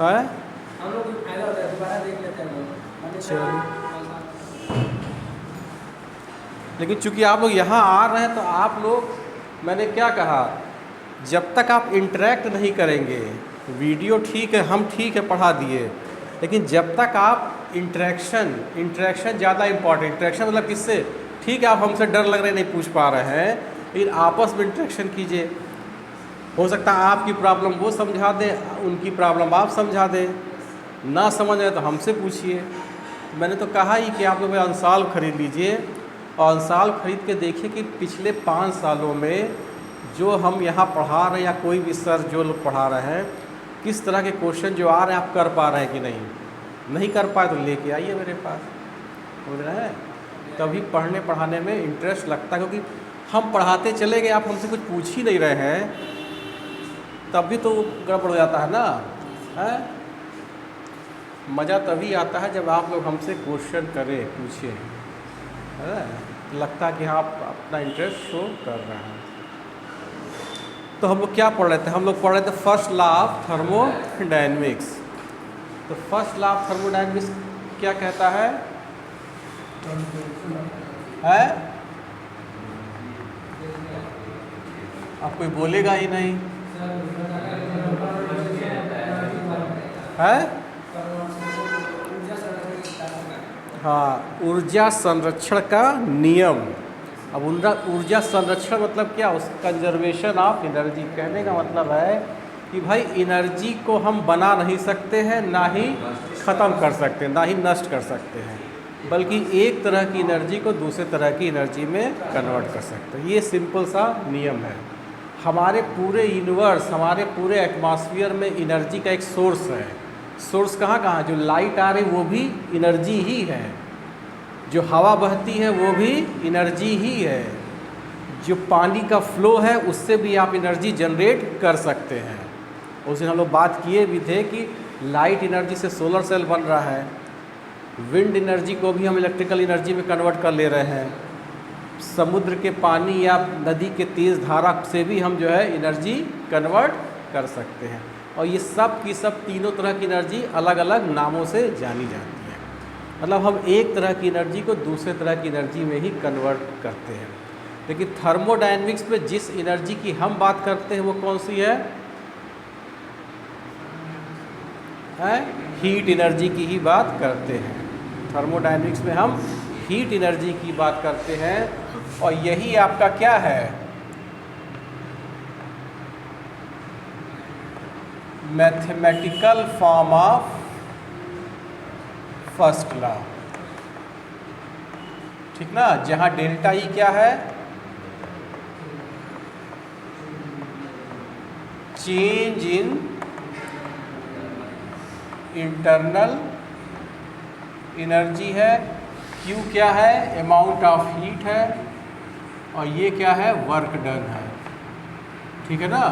है। हम लोग को फायदा होता है, दोबारा देख लेते हैं लोग। चलिए, लेकिन चूंकि आप लोग यहाँ आ रहे हैं तो आप लोग, मैंने क्या कहा, जब तक आप इंटरेक्ट नहीं करेंगे, वीडियो ठीक है, हम ठीक है पढ़ा दिए, लेकिन जब तक आप इंटरेक्शन ज़्यादा इम्पॉर्टेंट। इंटरेक्शन मतलब किससे? ठीक है, आप हमसे डर लग रहे नहीं पूछ पा रहे हैं, लेकिन आपस में इंटरेक्शन कीजिए। हो सकता है आपकी प्रॉब्लम वो समझा दें, उनकी प्रॉब्लम आप समझा दें। ना समझ आए तो हमसे पूछिए। मैंने तो कहा ही कि आप लोग अंसाल खरीद लीजिए और अंसाल खरीद के देखिए कि पिछले 5 सालों में जो हम यहाँ पढ़ा रहे हैं या कोई भी सर जो लोग पढ़ा रहे हैं, किस तरह के क्वेश्चन जो आ रहे हैं आप कर पा रहे हैं कि नहीं कर पाए तो लेके आइए मेरे पास, समझ रहे हैं। तभी पढ़ने पढ़ाने में इंटरेस्ट लगता है, क्योंकि हम पढ़ाते चले गए, आप हमसे कुछ पूछ ही नहीं रहे हैं, तब भी तो गड़बड़ हो जाता है ना, है। मज़ा तभी आता है जब आप लोग हमसे क्वेश्चन करें, पूछें, है, लगता है कि आप अपना इंटरेस्ट शो कर रहे हैं। तो हम लोग क्या पढ़ रहे थे? हम लोग पढ़ रहे थे फर्स्ट लॉ ऑफ थर्मोडायनेमिक्स। तो फर्स्ट लॉ ऑफ थर्मोडायनेमिक्स क्या कहता है? आप कोई बोलेगा ही नहीं, है। हाँ, ऊर्जा संरक्षण का नियम। अब ऊर्जा संरक्षण मतलब क्या? उस कंजर्वेशन ऑफ एनर्जी। कहने का मतलब है कि भाई एनर्जी को हम बना नहीं सकते हैं, ना ही ख़त्म कर सकते हैं, ना ही नष्ट कर सकते हैं, बल्कि एक तरह की एनर्जी को दूसरे तरह की एनर्जी में कन्वर्ट कर सकते हैं। ये सिंपल सा नियम है। हमारे पूरे यूनिवर्स, हमारे पूरे एटमॉस्फेयर में एनर्जी का एक सोर्स है। सोर्स कहाँ? जो लाइट आ रही वो भी एनर्जी ही है, जो हवा बहती है वो भी एनर्जी ही है, जो पानी का फ्लो है उससे भी आप एनर्जी जनरेट कर सकते हैं। उस दिन हम लोग बात किए भी थे कि लाइट एनर्जी से सोलर सेल बन रहा है, विंड एनर्जी को भी हम इलेक्ट्रिकल एनर्जी में कन्वर्ट कर ले रहे हैं, समुद्र के पानी या नदी के तेज़ धारा से भी हम जो है एनर्जी कन्वर्ट कर सकते हैं। और ये सब की सब तीनों तरह की एनर्जी अलग अलग नामों से जानी जाती है। मतलब हम एक तरह की एनर्जी को दूसरे तरह की एनर्जी में ही कन्वर्ट करते हैं। लेकिन थर्मोडायनेमिक्स में जिस एनर्जी की हम बात करते हैं वो कौन सी है? हीट एनर्जी की ही बात करते हैं। थर्मोडायनेमिक्स में हम हीट एनर्जी की बात करते हैं, और यही आपका क्या है? Mathematical form of first law, ठीक ना। जहां डेल्टा ई क्या है? चेंज इन इंटरनल एनर्जी है, Q क्या है? अमाउंट ऑफ हीट है, और ये क्या है? वर्क डन है, ठीक है ना।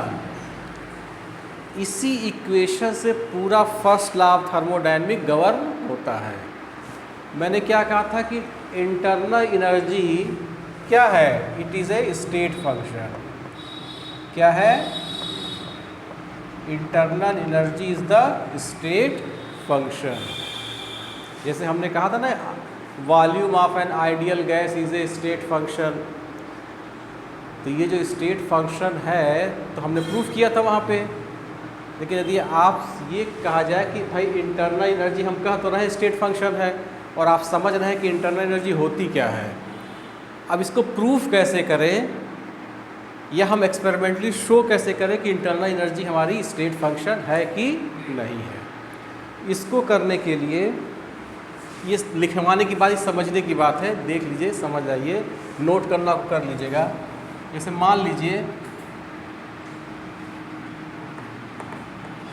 इसी इक्वेशन से पूरा first law of thermodynamic govern होता है। मैंने क्या कहा था कि इंटरनल एनर्जी क्या है? It is a state function. क्या है? Internal energy is the state function. जैसे हमने कहा था ना, volume of an ideal gas is a state function. तो ये जो स्टेट फंक्शन है तो हमने प्रूफ किया था वहाँ पे। लेकिन यदि आप ये कहा जाए कि भाई इंटरनल एनर्जी, हम कह तो रहे स्टेट फंक्शन है, और आप समझ रहे हैं कि इंटरनल एनर्जी होती क्या है, अब इसको प्रूफ कैसे करें, या हम एक्सपेरिमेंटली शो कैसे करें कि इंटरनल एनर्जी हमारी स्टेट फंक्शन है कि नहीं है। इसको करने के लिए ये लिखवाने की बात, समझने की बात है। देख लीजिए, समझ आइए, नोट करना कर लीजिएगा। जैसे मान लीजिए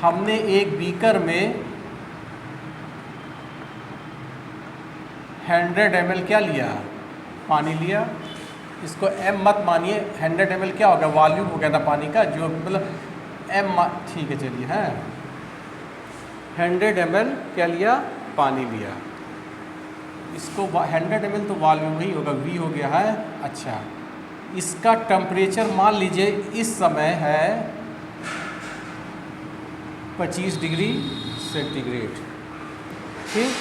हमने एक बीकर में 100 ml क्या लिया? पानी लिया। इसको m मत मानिए, 100 ml क्या होगा? वॉल्यूम हो गया ना पानी का, जो मतलब m, ठीक है चलिए, है 100 ml क्या लिया? पानी लिया। इसको 100 ml तो वॉल्यूम ही होगा, V हो गया है। अच्छा, इसका टेम्परेचर मान लीजिए इस समय है 25 डिग्री सेंटीग्रेड। ठीक,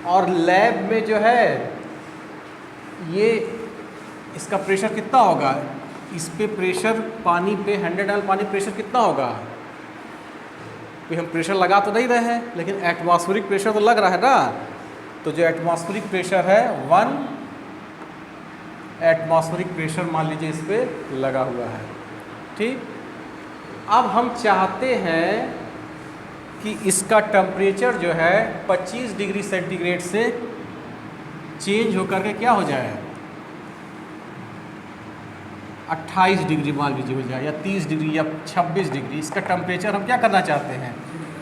और लैब में जो है ये इसका प्रेशर कितना होगा, इस पे प्रेशर पानी पे 100 ml पानी प्रेशर कितना होगा, तो हम प्रेशर लगा तो नहीं रहे हैं लेकिन एटमॉस्फेरिक प्रेशर तो लग रहा है ना। तो जो एटमॉस्फेरिक प्रेशर है 1 एटमॉस्फेरिक प्रेशर मान लीजिए इस पे लगा हुआ है। ठीक, अब हम चाहते हैं कि इसका टेम्परेचर जो है 25 डिग्री सेंटीग्रेड से चेंज होकर के क्या हो जाए, 28 डिग्री मान लीजिए हो जाए, या 30 डिग्री या 26 डिग्री। इसका टेम्परेचर हम क्या करना चाहते हैं,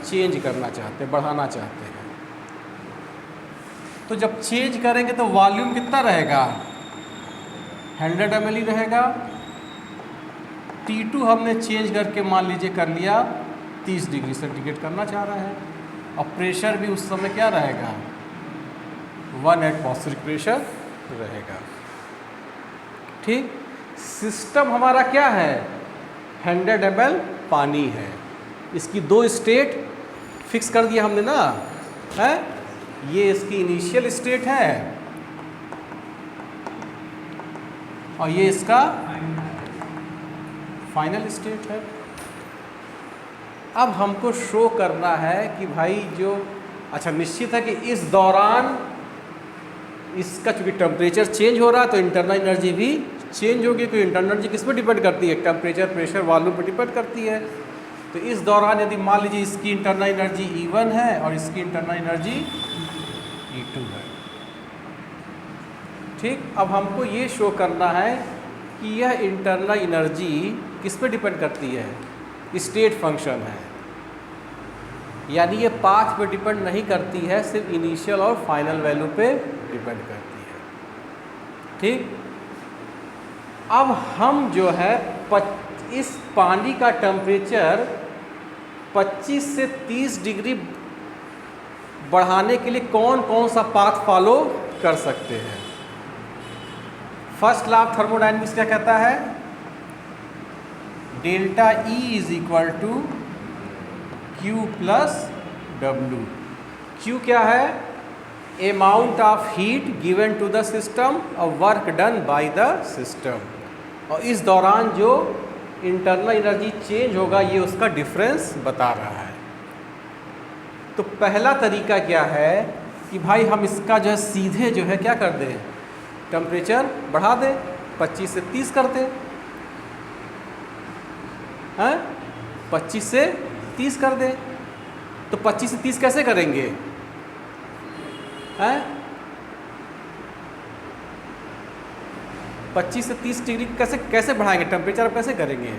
चेंज करना चाहते हैं, बढ़ाना चाहते हैं। तो जब चेंज करेंगे तो वॉल्यूम कितना रहेगा, 100 ml ही रहेगा। T2 हमने चेंज करके मान लीजिए कर लिया 30 डिग्री सेंटीग्रेड करना चाह रहा है, और प्रेशर भी उस समय क्या रहेगा, 1 एटमॉस्फेरिक प्रेशर रहेगा। ठीक, सिस्टम हमारा क्या है, 100 ml पानी है, इसकी 2 स्टेट फिक्स कर दिया हमने ना, है ये इसकी इनिशियल स्टेट है और ये इसका फाइनल स्टेट है। अब हमको शो करना है कि भाई जो अच्छा निश्चित है कि इस दौरान इसका चूँकि टेम्परेचर चेंज हो रहा है तो इंटरनल एनर्जी भी चेंज होगी। तो इंटरनल एनर्जी किस पर डिपेंड करती है, टेम्परेचर प्रेशर वॉल्यूम पर डिपेंड करती है। तो इस दौरान यदि मान लीजिए इसकी इंटरनल एनर्जी E1 है और इसकी इंटरनल एनर्जी E2 है। ठीक, अब हमको ये शो करना है कि यह इंटरनल एनर्जी किस पे डिपेंड करती है, स्टेट फंक्शन है, यानी ये पाथ पे डिपेंड नहीं करती है, सिर्फ इनिशियल और फाइनल वैल्यू पे डिपेंड करती है। ठीक, अब हम जो है इस पानी का टेम्परेचर 25 से 30 डिग्री बढ़ाने के लिए कौन कौन सा पाथ फॉलो कर सकते हैं। फर्स्ट लॉ ऑफ थर्मोडायनेमिक्स क्या कहता है, delta E is equal to Q plus W। Q क्या है, amount of heat given to the system और work done by the system, और इस दौरान जो इंटरनल एनर्जी चेंज होगा ये उसका डिफरेंस बता रहा है। तो पहला तरीका क्या है कि भाई हम इसका जो है सीधे जो है क्या कर दें, टेम्परेचर बढ़ा दें, 25 से 30 कर दें, हैं 25 से 30 कर दें। तो 25 से 30 कैसे करेंगे, हैं 25 से 30 डिग्री कैसे कैसे बढ़ाएंगे टेम्परेचर, आप कैसे करेंगे,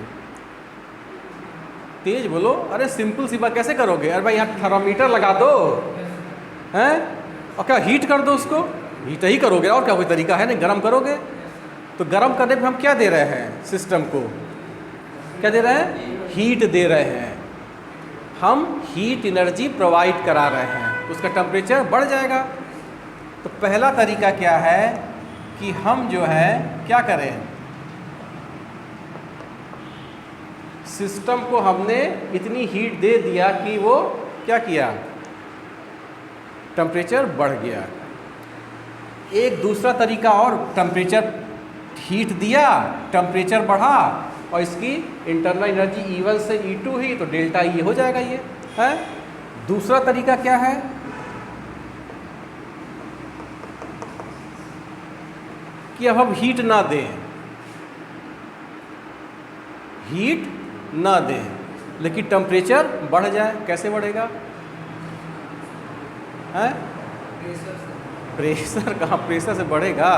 तेज बोलो, अरे सिंपल सी बात, कैसे करोगे, अरे भाई यहाँ थर्मामीटर लगा दो, हैं और क्या हीट कर दो उसको, हीट ही करोगे और क्या कोई तरीका है नहीं, गर्म करोगे। तो गर्म करने पे हम क्या दे रहे हैं सिस्टम को, क्या दे रहे हैं, हीट दे रहे हैं, हम हीट एनर्जी प्रोवाइड करा रहे हैं, तो उसका टेम्परेचर बढ़ जाएगा। तो पहला तरीका क्या है कि हम जो है क्या करें, सिस्टम को हमने इतनी हीट दे दिया कि वो क्या किया, टेम्परेचर बढ़ गया। एक दूसरा तरीका और, टेम्परेचर हीट दिया, टेम्परेचर बढ़ा और इसकी इंटरनल एनर्जी E1 से E2 ही, तो डेल्टा E हो जाएगा ये है। दूसरा तरीका क्या है कि अब हम हीट ना दें, हीट ना दें लेकिन टेम्परेचर बढ़ जाए, कैसे बढ़ेगा, हैं प्रेशर कहाँ, प्रेशर से बढ़ेगा,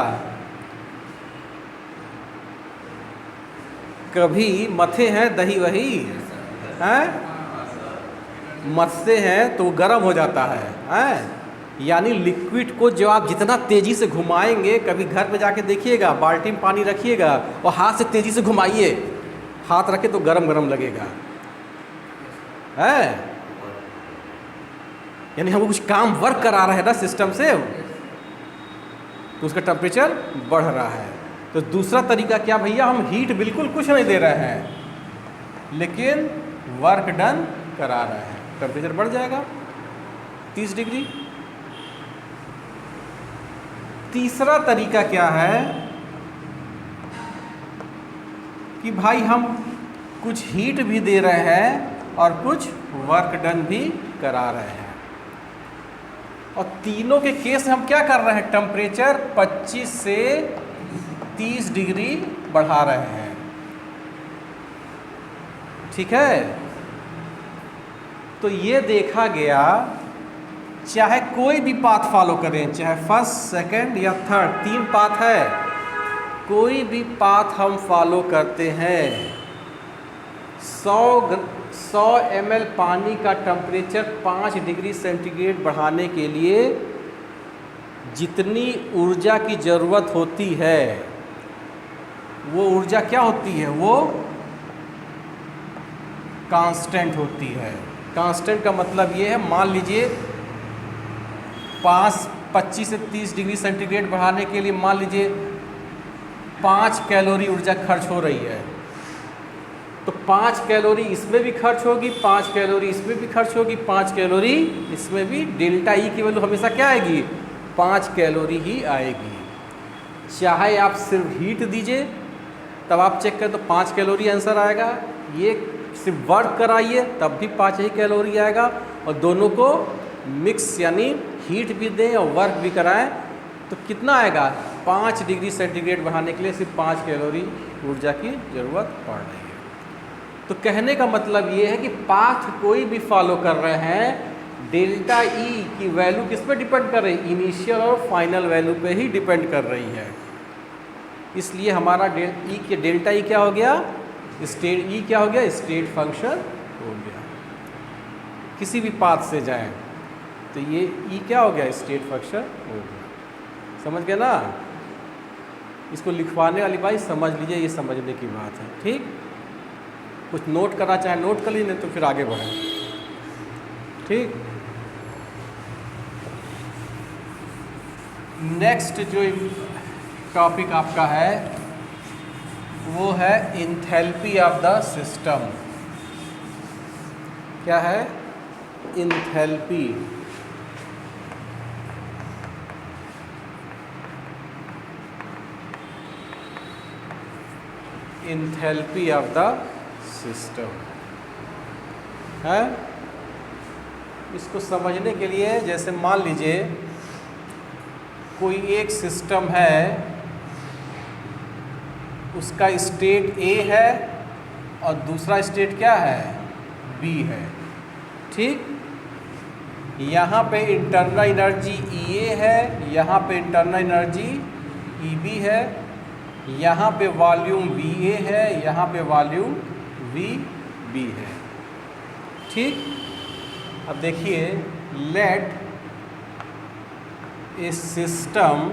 कभी मथे हैं दही वही, हैं मथते हैं तो गर्म हो जाता है, हैं यानी लिक्विड को जो आप जितना तेज़ी से घुमाएंगे, कभी घर पे जाके देखिएगा, बाल्टी में पानी रखिएगा और हाथ से तेज़ी से घुमाइए, हाथ रखे तो गरम गरम लगेगा, है यानी हम कुछ काम वर्क करा रहे हैं ना सिस्टम से, तो उसका टेम्परेचर बढ़ रहा है। तो दूसरा तरीका क्या भैया, हम हीट बिल्कुल कुछ नहीं दे रहे हैं लेकिन वर्क डन करा रहे हैं, टेम्परेचर बढ़ जाएगा 30 डिग्री। तीसरा तरीका क्या है कि भाई हम कुछ हीट भी दे रहे हैं और कुछ वर्क डन भी करा रहे हैं, और तीनों के केस में हम क्या कर रहे हैं, टेम्परेचर 25 से 30 डिग्री बढ़ा रहे हैं। ठीक है, तो ये देखा गया चाहे कोई भी पाथ फॉलो करें, चाहे फर्स्ट, सेकंड या थर्ड, 3 पाथ है, कोई भी पाथ हम फॉलो करते हैं, 100 ml पानी का टेम्परेचर 5 डिग्री सेंटीग्रेड बढ़ाने के लिए जितनी ऊर्जा की ज़रूरत होती है, वो ऊर्जा क्या होती है, वो कांस्टेंट होती है। कांस्टेंट का मतलब ये है, मान लीजिए 25 से 30 डिग्री सेंटीग्रेड बढ़ाने के लिए मान लीजिए 5 कैलोरी ऊर्जा खर्च हो रही है, तो 5 कैलोरी इसमें भी खर्च होगी, 5 कैलोरी इसमें भी खर्च होगी, 5 कैलोरी इसमें भी, डेल्टा ई की वैल्यू हमेशा क्या आएगी, 5 कैलोरी ही आएगी। चाहे आप सिर्फ हीट दीजिए तब आप चेक करें तो 5 कैलोरी आंसर आएगा, ये सिर्फ वर्क कराइए तब भी 5 ही कैलोरी आएगा, और दोनों को मिक्स यानी हीट भी दें और वर्क भी कराएं तो कितना आएगा, 5 डिग्री सेंटीग्रेड बढ़ाने के लिए सिर्फ 5 कैलोरी ऊर्जा की ज़रूरत पड़ रही है। तो कहने का मतलब ये है कि पाथ कोई भी फॉलो कर रहे हैं, डेल्टा ई की वैल्यू किस पे डिपेंड कर रही है, इनिशियल और फाइनल वैल्यू पे ही डिपेंड कर रही है। इसलिए हमारा डेल्टा ई क्या हो गया, स्टेट ई क्या हो गया, स्टेट फंक्शन हो गया। किसी भी पाथ से जाएं तो ये ई क्या हो गया, स्टेट फंक्शन हो गया। समझ गए ना, इसको लिखवाने वाली बात समझ लीजिए, ये समझने की बात है। ठीक, कुछ नोट करना चाहे नोट कर लीजिए, नहीं तो फिर आगे बढ़ें। ठीक, नेक्स्ट जो टॉपिक आपका है वो है इंथैल्पी ऑफ द सिस्टम। क्या है, enthalpy. Enthalpy of the system है। इसको समझने के लिए जैसे मान लीजिए कोई एक सिस्टम है, उसका स्टेट ए है और दूसरा स्टेट क्या है, बी है। ठीक, यहाँ पे इंटरनल एनर्जी ई ए है, यहाँ पे इंटरनल एनर्जी ई बी है, यहाँ पे वॉल्यूम वी ए है, यहाँ पे वॉल्यूम वी बी है। ठीक, अब देखिए, let a system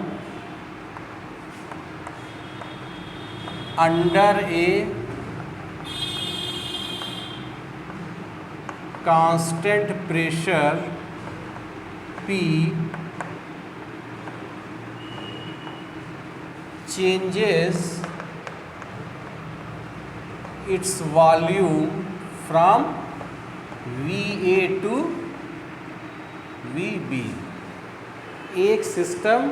under a constant pressure P changes its volume from VA to VB। एक सिस्टम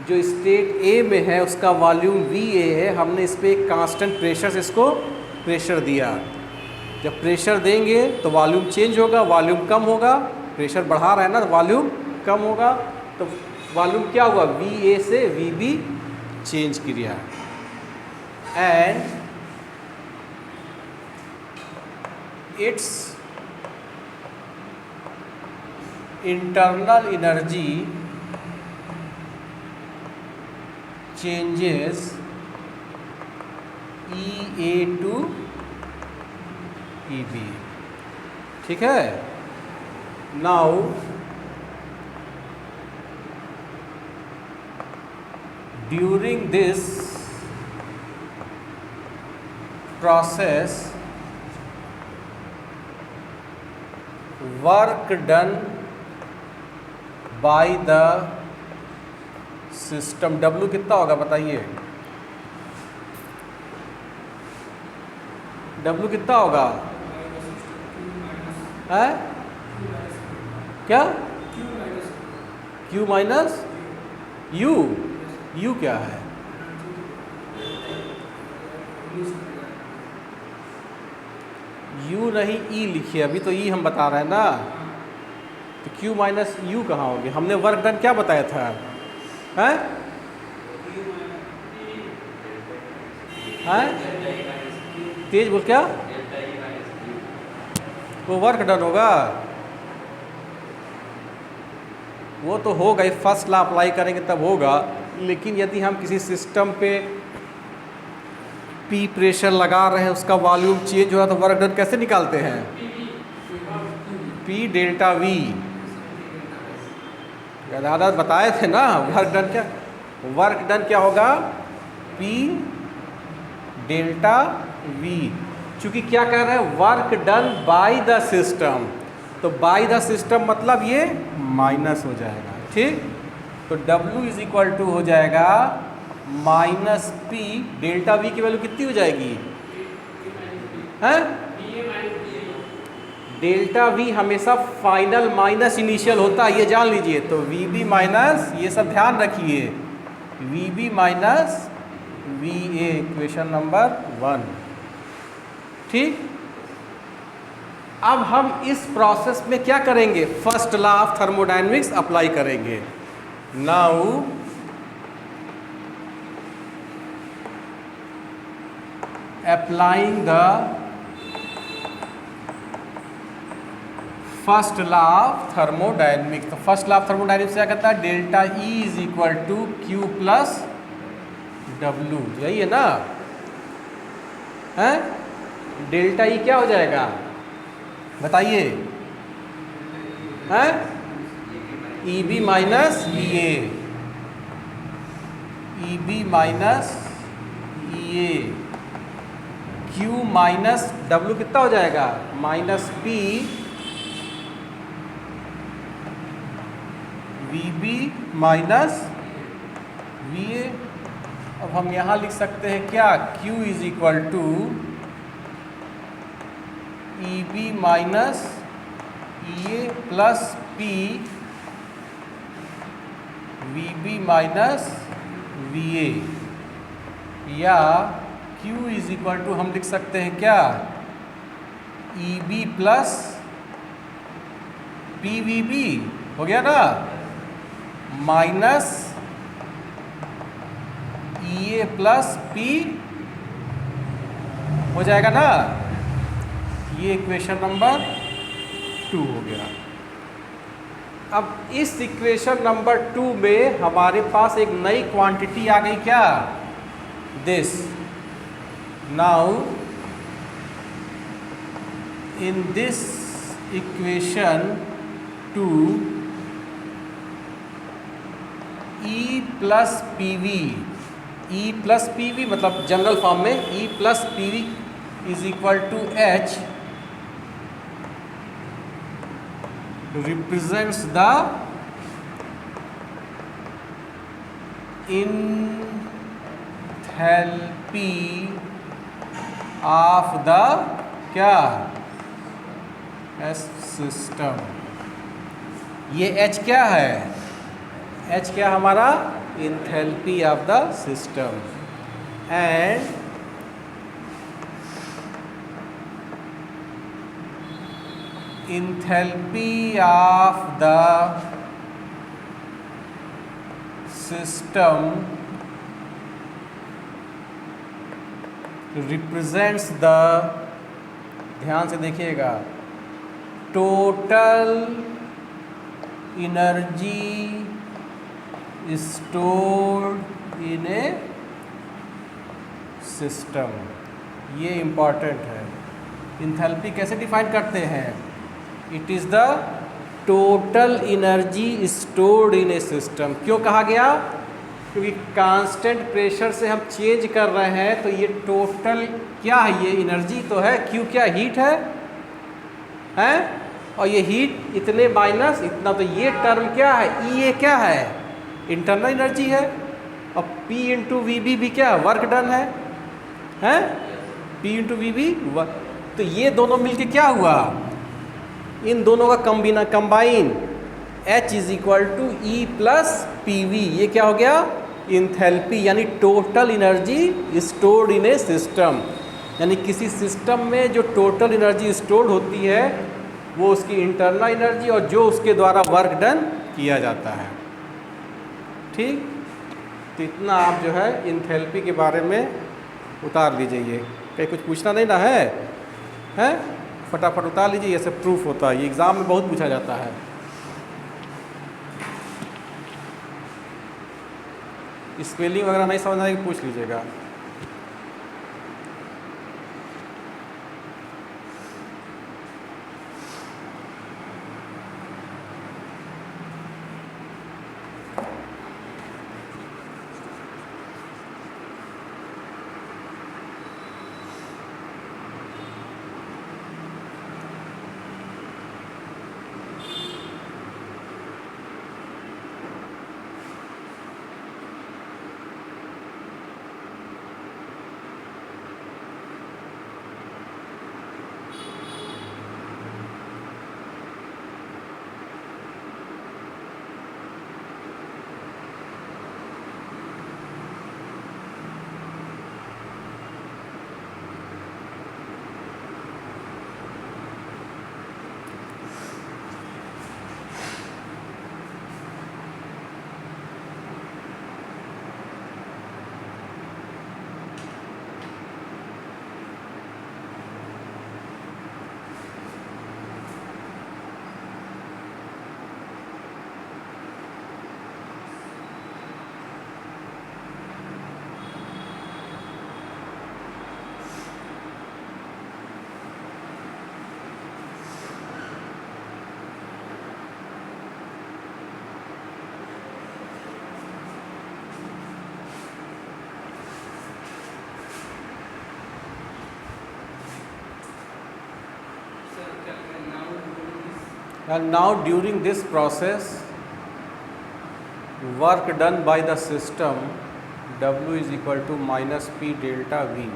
जो स्टेट ए में है उसका वॉल्यूम VA है, हमने इस पर एक कांस्टेंट प्रेशर से इसको प्रेशर दिया। जब प्रेशर देंगे तो वॉल्यूम चेंज होगा, वॉल्यूम कम होगा, प्रेशर बढ़ा रहा है ना तो वॉल्यूम कम होगा, तो वॉल्यूम क्या हुआ, VA से VB चेंज किया। And its internal energy changes EA to EB। ठीक है, now during this process work done by the system, W कितना होगा बताइए, W कितना होगा, है क्या? Q माइनस U, U क्या है? U नहीं E लिखिए, अभी तो E हम बता रहे हैं ना, तो Q माइनस U कहाँ होगी? हमने वर्क डन क्या बताया था? हैं? हैं? तेज बोल क्या? वो वर्क डन होगा, वो तो होगा ही, फर्स्ट लॉ अप्लाई करेंगे तब होगा। लेकिन यदि हम किसी सिस्टम पे P प्रेशर लगा रहे हैं, उसका वॉल्यूम चेंज हो रहा है, तो वर्क डन कैसे निकालते हैं? P डेल्टा V, दादा बताए थे ना वर्क डन क्या? वर्क डन क्या होगा? P delta V। चूंकि क्या कह रहे हैं? Work done by the system, तो बाय द सिस्टम मतलब ये माइनस हो जाएगा, ठीक? तो W इज इक्वल टू हो जाएगा माइनस P डेल्टा V की वैल्यू कितनी हो जाएगी? हैं? डेल्टा V हमेशा फाइनल माइनस इनिशियल होता है, ये जान लीजिए। तो VB माइनस, ये सब ध्यान रखिए, VB minus VA, equation number 1, ठीक? अब हम इस प्रोसेस में क्या करेंगे? First law of thermodynamics apply करेंगे। Now applying the first law of thermodynamics. तो फर्स्ट लॉ ऑफ थर्मोडायनेमिक्स क्या कहता है? Delta E is equal to Q plus W, यही है ना? हैं? डेल्टा E क्या हो जाएगा बताइए? हैं? EB minus EA, EB minus EA, Q minus W कितना हो जाएगा? Minus P VB minus VA। अब हम यहाँ लिख सकते हैं क्या? Q is equal to EB minus EA plus P VB minus VA, या Q इज इक्वल टू हम लिख सकते हैं क्या? EB प्लस PVB, हो गया ना? माइनस EA प्लस P हो जाएगा ना? ये इक्वेशन नंबर 2 हो गया। अब इस इक्वेशन नंबर 2 में हमारे पास एक नई क्वांटिटी आ गई क्या? This. Now in this equation 2 E plus PV, E plus PV मतलब जनरल फॉर्म में E plus PV is equal to H represents the enthalpy of the क्या? सिस्टम। ये H क्या है? H क्या हमारा? enthalpy of the system, and enthalpy of the system represents the, ध्यान से देखिएगा, total energy stored in a system। ये इम्पॉर्टेंट है। इंथैल्पी कैसे डिफाइन करते हैं? It is the total energy stored in a system. क्यों कहा गया? क्योंकि कांस्टेंट प्रेशर से हम चेंज कर रहे हैं, तो ये टोटल क्या है? ये एनर्जी तो है। क्यू क्या? हीट है, हैं? और ये हीट इतने माइनस इतना, तो ये टर्म क्या है? ई ए क्या है? इंटरनल एनर्जी है। और P इंटू वी बी भी क्या? वर्क डन है, हैं? P into V B. तो ये दोनों मिलके क्या हुआ? इन दोनों का combine H is equal to E plus P V, ये क्या हो गया, इंथैल्पी, यानी total energy stored in a system. यानी किसी सिस्टम में जो टोटल एनर्जी स्टोर्ड होती है वो उसकी इंटरनल एनर्जी और जो उसके द्वारा वर्क डन किया जाता है। ठीक, तो इतना आप जो है इंथैल्पी के बारे में उतार लीजिए। कहीं कुछ पूछना नहीं ना है, हैं? फटाफट उतार लीजिए, ऐसे प्रूफ होता है, ये एग्ज़ाम में बहुत पूछा जाता है। स्पेलिंग वगैरह नहीं समझ आएगी पूछ लीजिएगा। And now during this process, work done by the system W is equal to minus P delta V.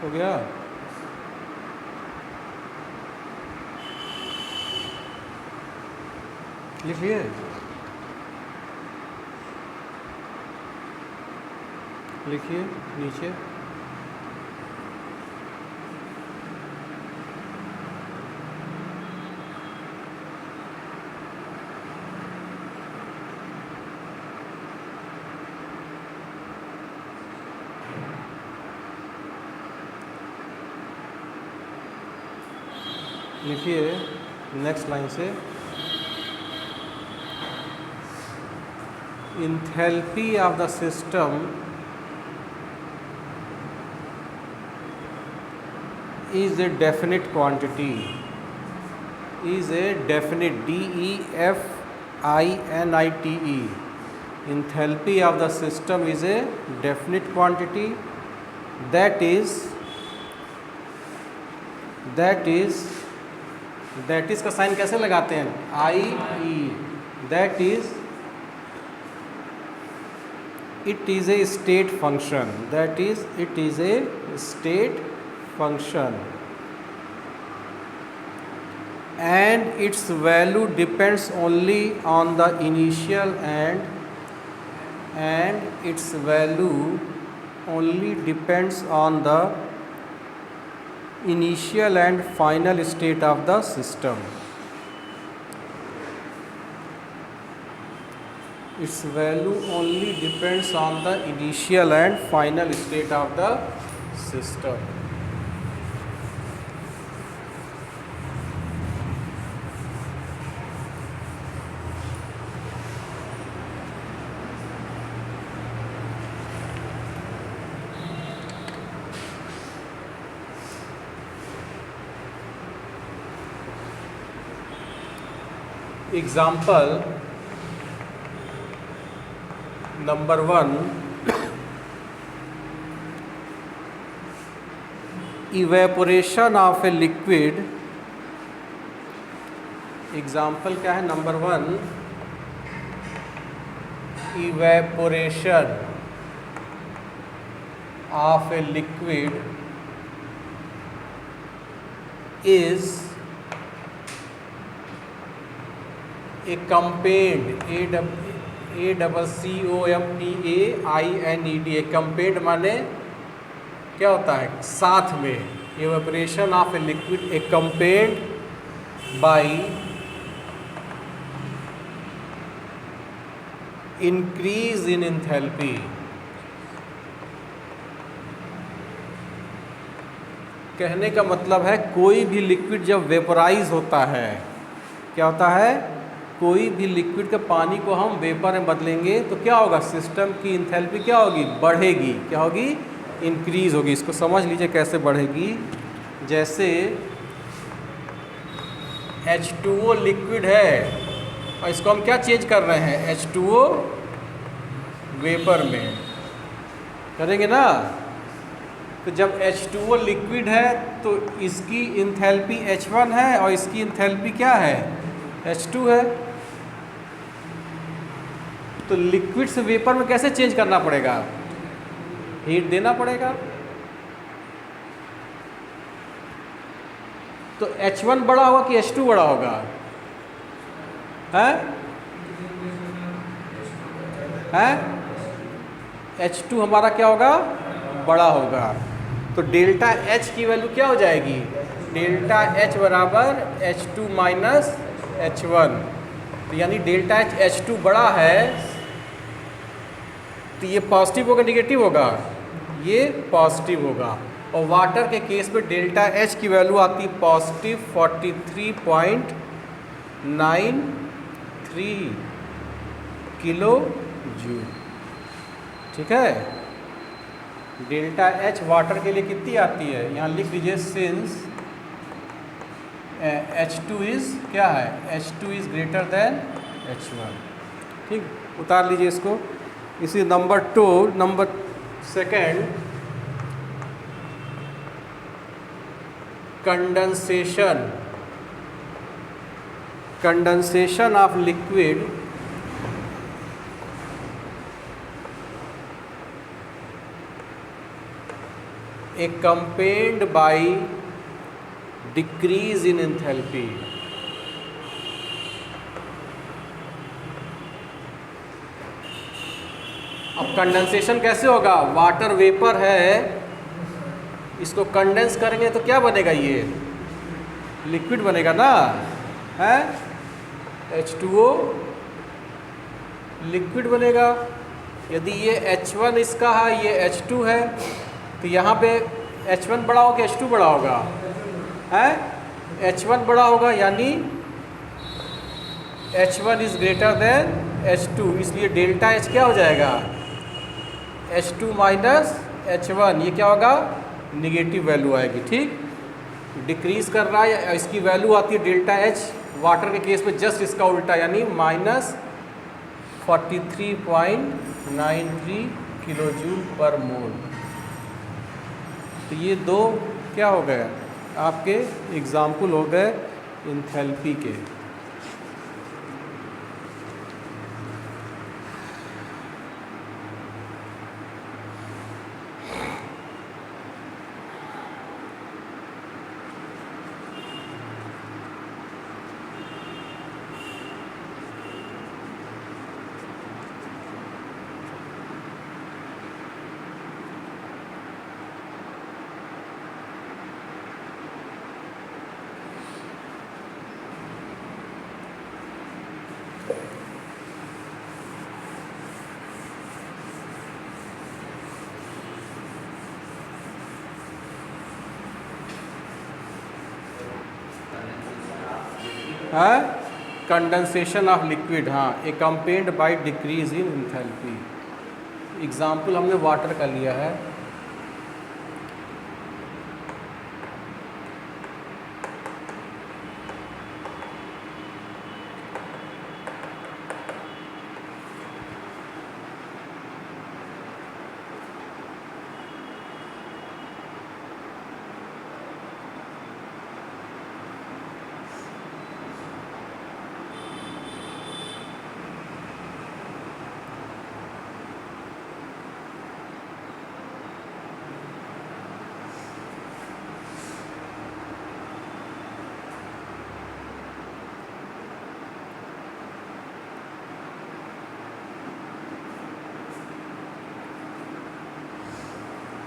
हो गया? लिखिए। लिखिए नीचे। लिखिए नेक्स्ट लाइन से, enthalpy of the system is a definite quantity, is a definite, DEFINITE. Enthalpy of the system is a definite quantity that is का sign कैसे लगाते हैं? IE. That is, it is a state function. That is, it is a state function, and its value depends only on the initial and its value only depends on the initial and final state of the system. Its value only depends on the initial and final state of the system. Example number 1, evaporation of a liquid. Example क्या है? Number 1, evaporation of a liquid is accompanied, ACCOMPAINED. accompanied माने क्या होता है? साथ में. evaporation of a liquid accompanied by increase in enthalpy. कहने का मतलब है कोई भी लिक्विड जब वेपोराइज होता है, क्या होता है? कोई भी लिक्विड के पानी को हम वेपर में बदलेंगे तो क्या होगा? सिस्टम की इंथैल्पी क्या होगी? बढ़ेगी. क्या होगी? इंक्रीज होगी. इसको समझ लीजिए कैसे बढ़ेगी. जैसे H2O लिक्विड है और इसको हम क्या चेंज कर रहे हैं? H2O वेपर में करेंगे ना. तो जब H2O लिक्विड है तो इसकी इंथैल्पी H1 है और इसकी इंथैल्पी क्या है? H2 है. तो लिक्विड से वेपर में कैसे चेंज करना पड़ेगा? हीट देना पड़ेगा. तो H1 बड़ा होगा कि H2 बड़ा होगा? हैं? H2 हमारा क्या होगा? बड़ा होगा. तो डेल्टा H की वैल्यू क्या हो जाएगी? डेल्टा H बराबर H2 माइनस H1. तो यानी डेल्टा H H2 बड़ा है तो ये पॉजिटिव होगा निगेटिव होगा? ये पॉजिटिव होगा. और वाटर के केस में डेल्टा H की वैल्यू आती है पॉजिटिव 43.93 किलो जूल. ठीक है. डेल्टा H वाटर के लिए कितनी आती है? यहाँ लिख लीजिए सिंस H2 इज़ क्या है? H2 is greater than H1. ठीक, उतार लीजिए इसको. इसी number 2, number 2, condensation of liquid accompanied by decrease in enthalpy। अब कंडेंसेशन कैसे होगा? वाटर वेपर है, इसको कंडेंस करेंगे तो क्या बनेगा? ये लिक्विड बनेगा ना, है H2O लिक्विड बनेगा। यदि ये H1 इसका है, ये H2 है, तो यहाँ पे H1 बड़ा होगा, H2 बड़ा होगा, है H1 बड़ा होगा, यानी H1 is greater then H2, इसलिए डेल्टा H क्या हो जाएगा? H2 माइनस H1, ये क्या होगा? निगेटिव वैल्यू आएगी। ठीक, डिक्रीज कर रहा है, इसकी वैल्यू आती है डेल्टा H। वाटर के केस में जस्ट इसका उल्टा, यानी माइनस 43.93 किलो जूल पर मोल। तो ये दो क्या हो गए आपके एग्जाम्पल हो गए इंथैल्पी के। है कंडेंसेशन ऑफ लिक्विड, हाँ, accompanied by decrease in enthalpy. Example हमने वाटर का लिया है।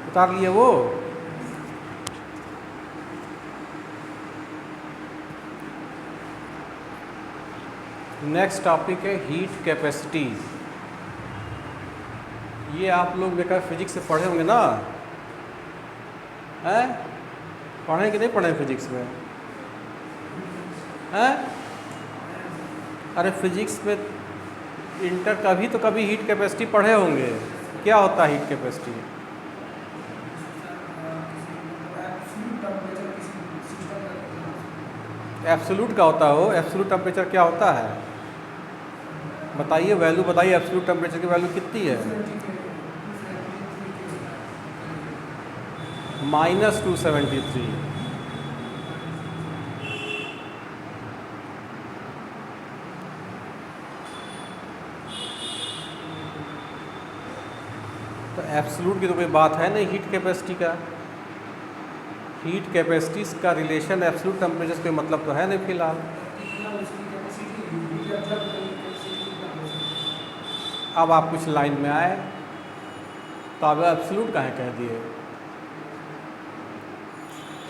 उतार लिए वो। नेक्स्ट टॉपिक है हीट कैपेसिटी। ये आप लोग बेकार फिजिक्स से पढ़े होंगे ना, हैं? पढ़े कि नहीं पढ़े फिजिक्स में? हैं? अरे फिजिक्स में इंटर कभी तो कभी हीट कैपेसिटी पढ़े होंगे। क्या होता है हीट कैपेसिटी? एब्सोल्यूट का होता हो। एब्सोल्यूट टेम्परेचर क्या होता है बताइए, वैल्यू बताइए, एब्सोल्यूट टेम्परेचर की वैल्यू कितनी है? -273। तो एब्सोल्यूट की तो कोई बात है नहीं हीट कैपेसिटी का। हीट कैपेसिटी का रिलेशन एब्सोल्यूट टेम्परेचर से मतलब तो है नहीं फिलहाल। अब आप कुछ लाइन में आए तो अब एब्सोल्यूट काहे कह दिए?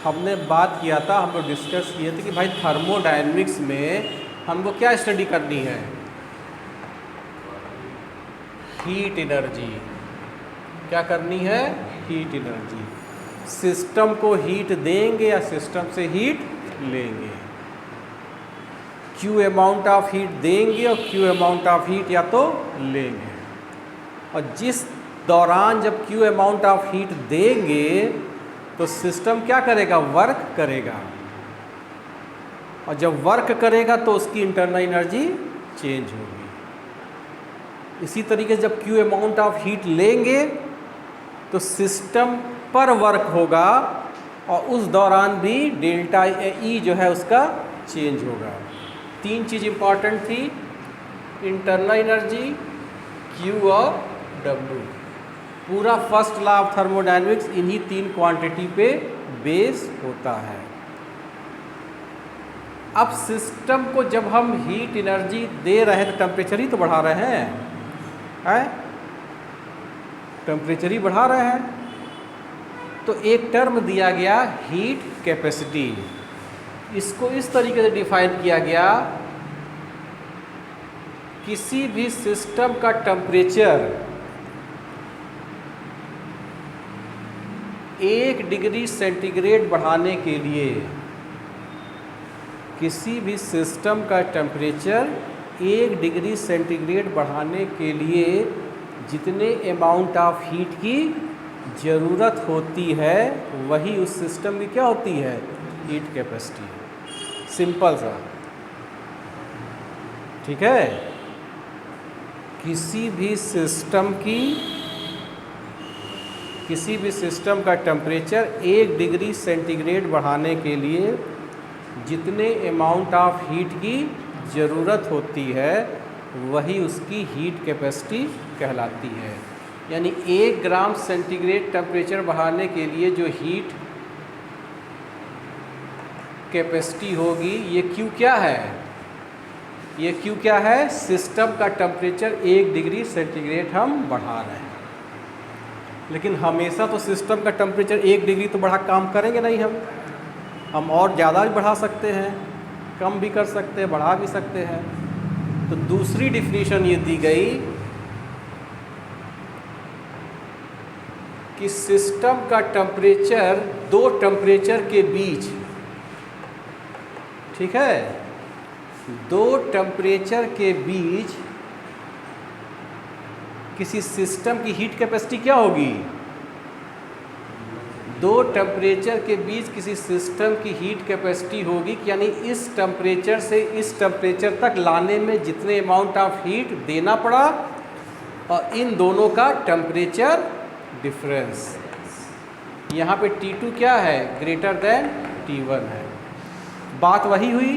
हमने बात किया था, हम लोग डिस्कस किए थे कि भाई थर्मोडायनेमिक्स में हमको क्या स्टडी करनी है? Heat energy. क्या करनी है? Heat energy. सिस्टम को हीट देंगे या सिस्टम से हीट लेंगे। क्यू अमाउंट ऑफ हीट देंगे और क्यू अमाउंट ऑफ हीट या तो लेंगे। और जिस दौरान जब क्यू अमाउंट ऑफ हीट देंगे तो सिस्टम क्या करेगा? वर्क करेगा। और जब वर्क करेगा तो उसकी इंटरनल एनर्जी चेंज होगी। इसी तरीके से जब क्यू अमाउंट ऑफ हीट लेंगे तो सिस्टम पर वर्क होगा और उस दौरान भी डेल्टा ई जो है उसका चेंज होगा। तीन चीज़ इम्पॉर्टेंट थी, इंटरनल एनर्जी, क्यू और डब्ल्यू। पूरा फर्स्ट लॉ ऑफ थर्मोडायनेमिक्स इन्हीं 3 क्वांटिटी पे बेस होता है। अब सिस्टम को जब हम हीट एनर्जी दे रहे हैं तो टेम्परेचर ही तो बढ़ा रहे हैं, टेम्परेचर ही बढ़ा रहे हैं। तो एक टर्म दिया गया हीट कैपेसिटी, इसको इस तरीके से डिफाइन किया गया, किसी भी सिस्टम का टेम्परेचर 1 डिग्री सेंटीग्रेड बढ़ाने के लिए, किसी भी सिस्टम का टेम्परेचर 1 डिग्री सेंटीग्रेड बढ़ाने के लिए जितने अमाउंट ऑफ हीट की ज़रूरत होती है वही उस सिस्टम की क्या होती है, हीट कैपेसिटी। सिंपल सा, ठीक है। किसी भी सिस्टम का टेम्परेचर 1 डिग्री सेंटीग्रेड बढ़ाने के लिए जितने अमाउंट ऑफ हीट की ज़रूरत होती है वही उसकी हीट कैपेसिटी कहलाती है। यानी 1 ग्राम सेंटीग्रेड टेम्परेचर बढ़ाने के लिए जो हीट कैपेसिटी होगी, ये क्यू क्या है, ये क्यू क्या है, सिस्टम का टेम्परेचर 1 डिग्री सेंटीग्रेड हम बढ़ा रहे हैं। लेकिन हमेशा तो सिस्टम का टेम्परेचर 1 डिग्री तो बढ़ा काम करेंगे नहीं, हम और ज़्यादा भी बढ़ा सकते हैं, कम भी कर सकते हैं, बढ़ा भी सकते हैं। तो दूसरी डिफिनीशन ये दी गई कि सिस्टम का टेम्परेचर 2 टेम्परेचर के बीच, ठीक है, 2 टेम्परेचर के बीच किसी सिस्टम की हीट कैपेसिटी क्या होगी, 2 टेम्परेचर के बीच किसी सिस्टम की हीट कैपेसिटी होगी, यानी इस टेम्परेचर से इस टेम्परेचर तक लाने में जितने अमाउंट ऑफ हीट देना पड़ा और इन दोनों का टेम्परेचर डिफरेंस। यहाँ पे T2 क्या है, ग्रेटर देन T1 है। बात वही हुई,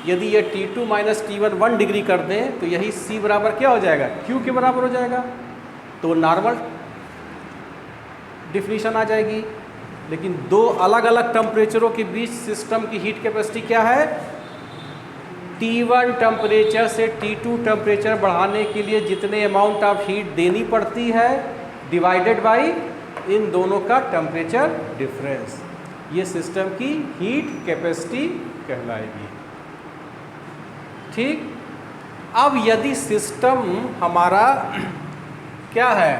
यदि ये T2 माइनस T1 1 डिग्री कर दें तो यही C बराबर क्या हो जाएगा, Q के बराबर हो जाएगा, तो नॉर्मल डिफिनीशन आ जाएगी। लेकिन 2 अलग अलग टेम्परेचरों के बीच सिस्टम की हीट कैपेसिटी क्या है, T1 टेम्परेचर से T2 टेम्परेचर बढ़ाने के लिए जितने अमाउंट ऑफ हीट देनी पड़ती है डिवाइडेड बाई इन दोनों का टेम्परेचर डिफरेंस, ये सिस्टम की हीट कैपेसिटी कहलाएगी। ठीक। अब यदि सिस्टम हमारा क्या है,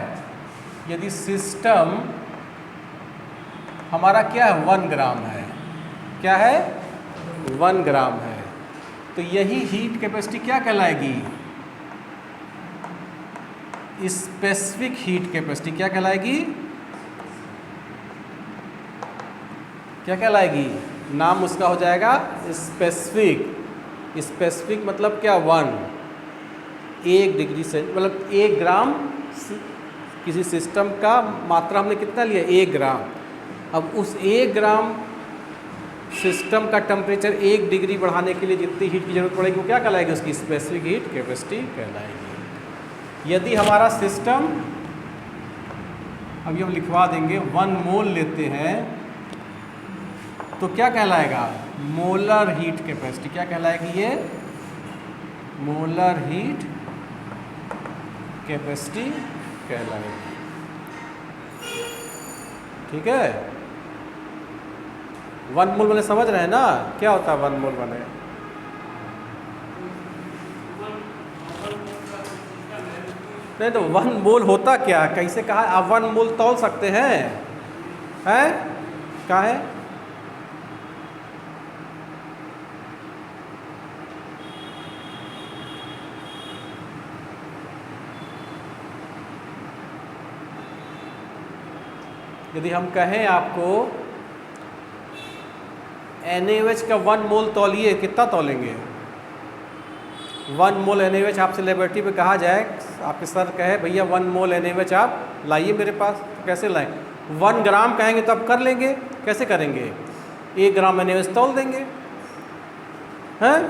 यदि सिस्टम हमारा क्या है, 1 ग्राम है, क्या है, 1 ग्राम है, तो यही हीट कैपेसिटी क्या कहलाएगी, स्पेसिफिक हीट कैपेसिटी क्या कहलाएगी, क्या कहलाएगी, नाम उसका हो जाएगा स्पेसिफिक। स्पेसिफिक मतलब क्या, 1 डिग्री से, मतलब 1 ग्राम किसी सिस्टम का मात्रा हमने कितना लिया, 1 ग्राम। अब उस 1 ग्राम सिस्टम का टेम्परेचर 1 डिग्री बढ़ाने के लिए जितनी हीट की जरूरत पड़ेगी वो क्या कहलाएगी, उसकी स्पेसिफिक हीट कैपेसिटी कहलाएगी। यदि हमारा सिस्टम, अभी हम लिखवा देंगे, 1 मोल लेते हैं तो क्या कहलाएगा, मोलर हीट कैपेसिटी क्या कहलाएगी, ये मोलर हीट कैपेसिटी कहलाएगी। ठीक है, 1 मोल बने, समझ रहे हैं ना क्या होता है 1 मोल बने, नहीं तो 1 मोल होता क्या, कैसे कहा, आप 1 मोल तौल सकते हैं, कहाँ है, यदि हम कहें आपको NaOH का 1 मोल तौलिए, कितना तौलेंगे, 1 मोल NaOH आपसे लेबोरेटरी पे कहा जाए, आपके सर कहे भैया 1 मोल NaOH आप लाइए मेरे पास, तो कैसे लाएं, 1 ग्राम कहेंगे तो आप कर लेंगे, कैसे करेंगे, 1 ग्राम NaOH तौल देंगे, हैं,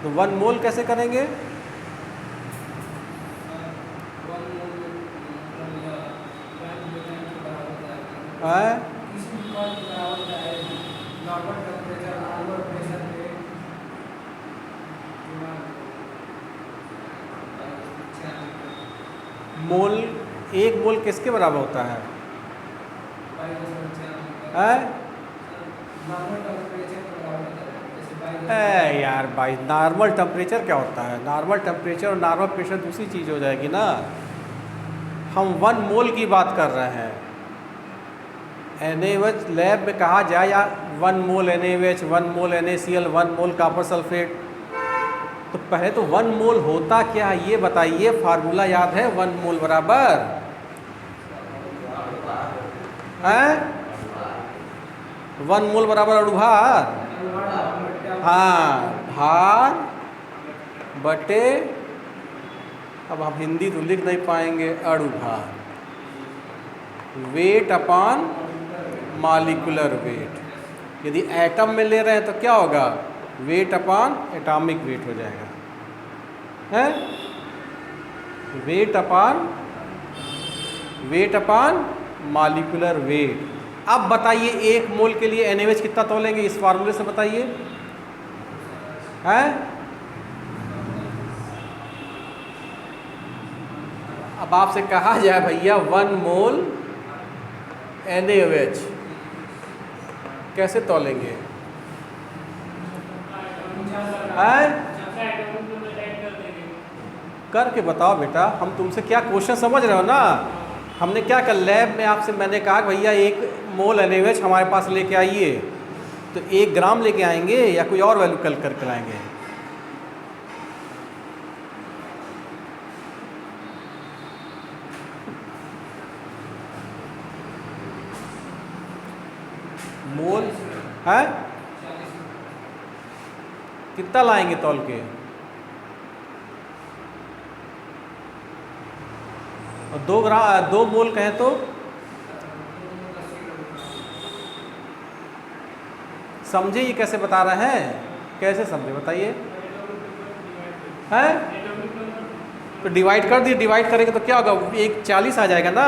तो 1 मोल कैसे करेंगे, है? किसी भी कॉल के बराबर होता है नॉर्मल टेम्परेचर नॉर्मल प्रेशर पे मोल, एक मोल किसके बराबर होता है? नॉर्मल टेम्परेचर के बराबर होता है जैसे यार भाई, नॉर्मल टेम्परेचर क्या होता है? नॉर्मल टेम्परेचर और नॉर्मल प्रेशर दूसरी चीज़ हो जाएगी ना। हम 1 मोल की बात कर रहे हैं। NaOH लैब में कहा जाए या 1 मोल NaOH, 1 मोल NaCl, 1 मोल कॉपर सल्फेट, तो पहले तो 1 मोल होता क्या है ये बताइए। फार्मूला याद है? 1 मोल बराबर है 1 मोल बराबर अणुभार। हाँ, भार बटे, अब हम हिंदी तो लिख नहीं पाएंगे, अणुभार, वेट अपॉन मॉलिक्यूलर वेट। यदि एटम में ले रहे हैं तो क्या होगा? वेट अपॉन एटॉमिक वेट हो जाएगा, है? Weight upon molecular weight. अब बताइए 1 मोल के लिए NaOH कितना तोलेंगे इस फार्मूले से बताइए, हैं? अब आपसे कहा जाए भैया 1 मोल NaOH कैसे तोलेंगे, हैं? करके बताओ बेटा। हम तुमसे क्या क्वेश्चन समझ रहे हो ना? हमने क्या कर लैब में आपसे मैंने कहा कि भैया 1 मोल NaOH हमारे पास लेके आइए, तो 1 ग्राम लेके आएंगे या कोई और वैल्यू कल करके लाएंगे? मोल है कितना लाएंगे तौल के? और 2 मोल कहें तो समझे ये कैसे बता रहे हैं? कैसे समझे बताइए, हैं? तो डिवाइड कर दिए, डिवाइड करेंगे तो क्या होगा? 1 40 आ जाएगा ना।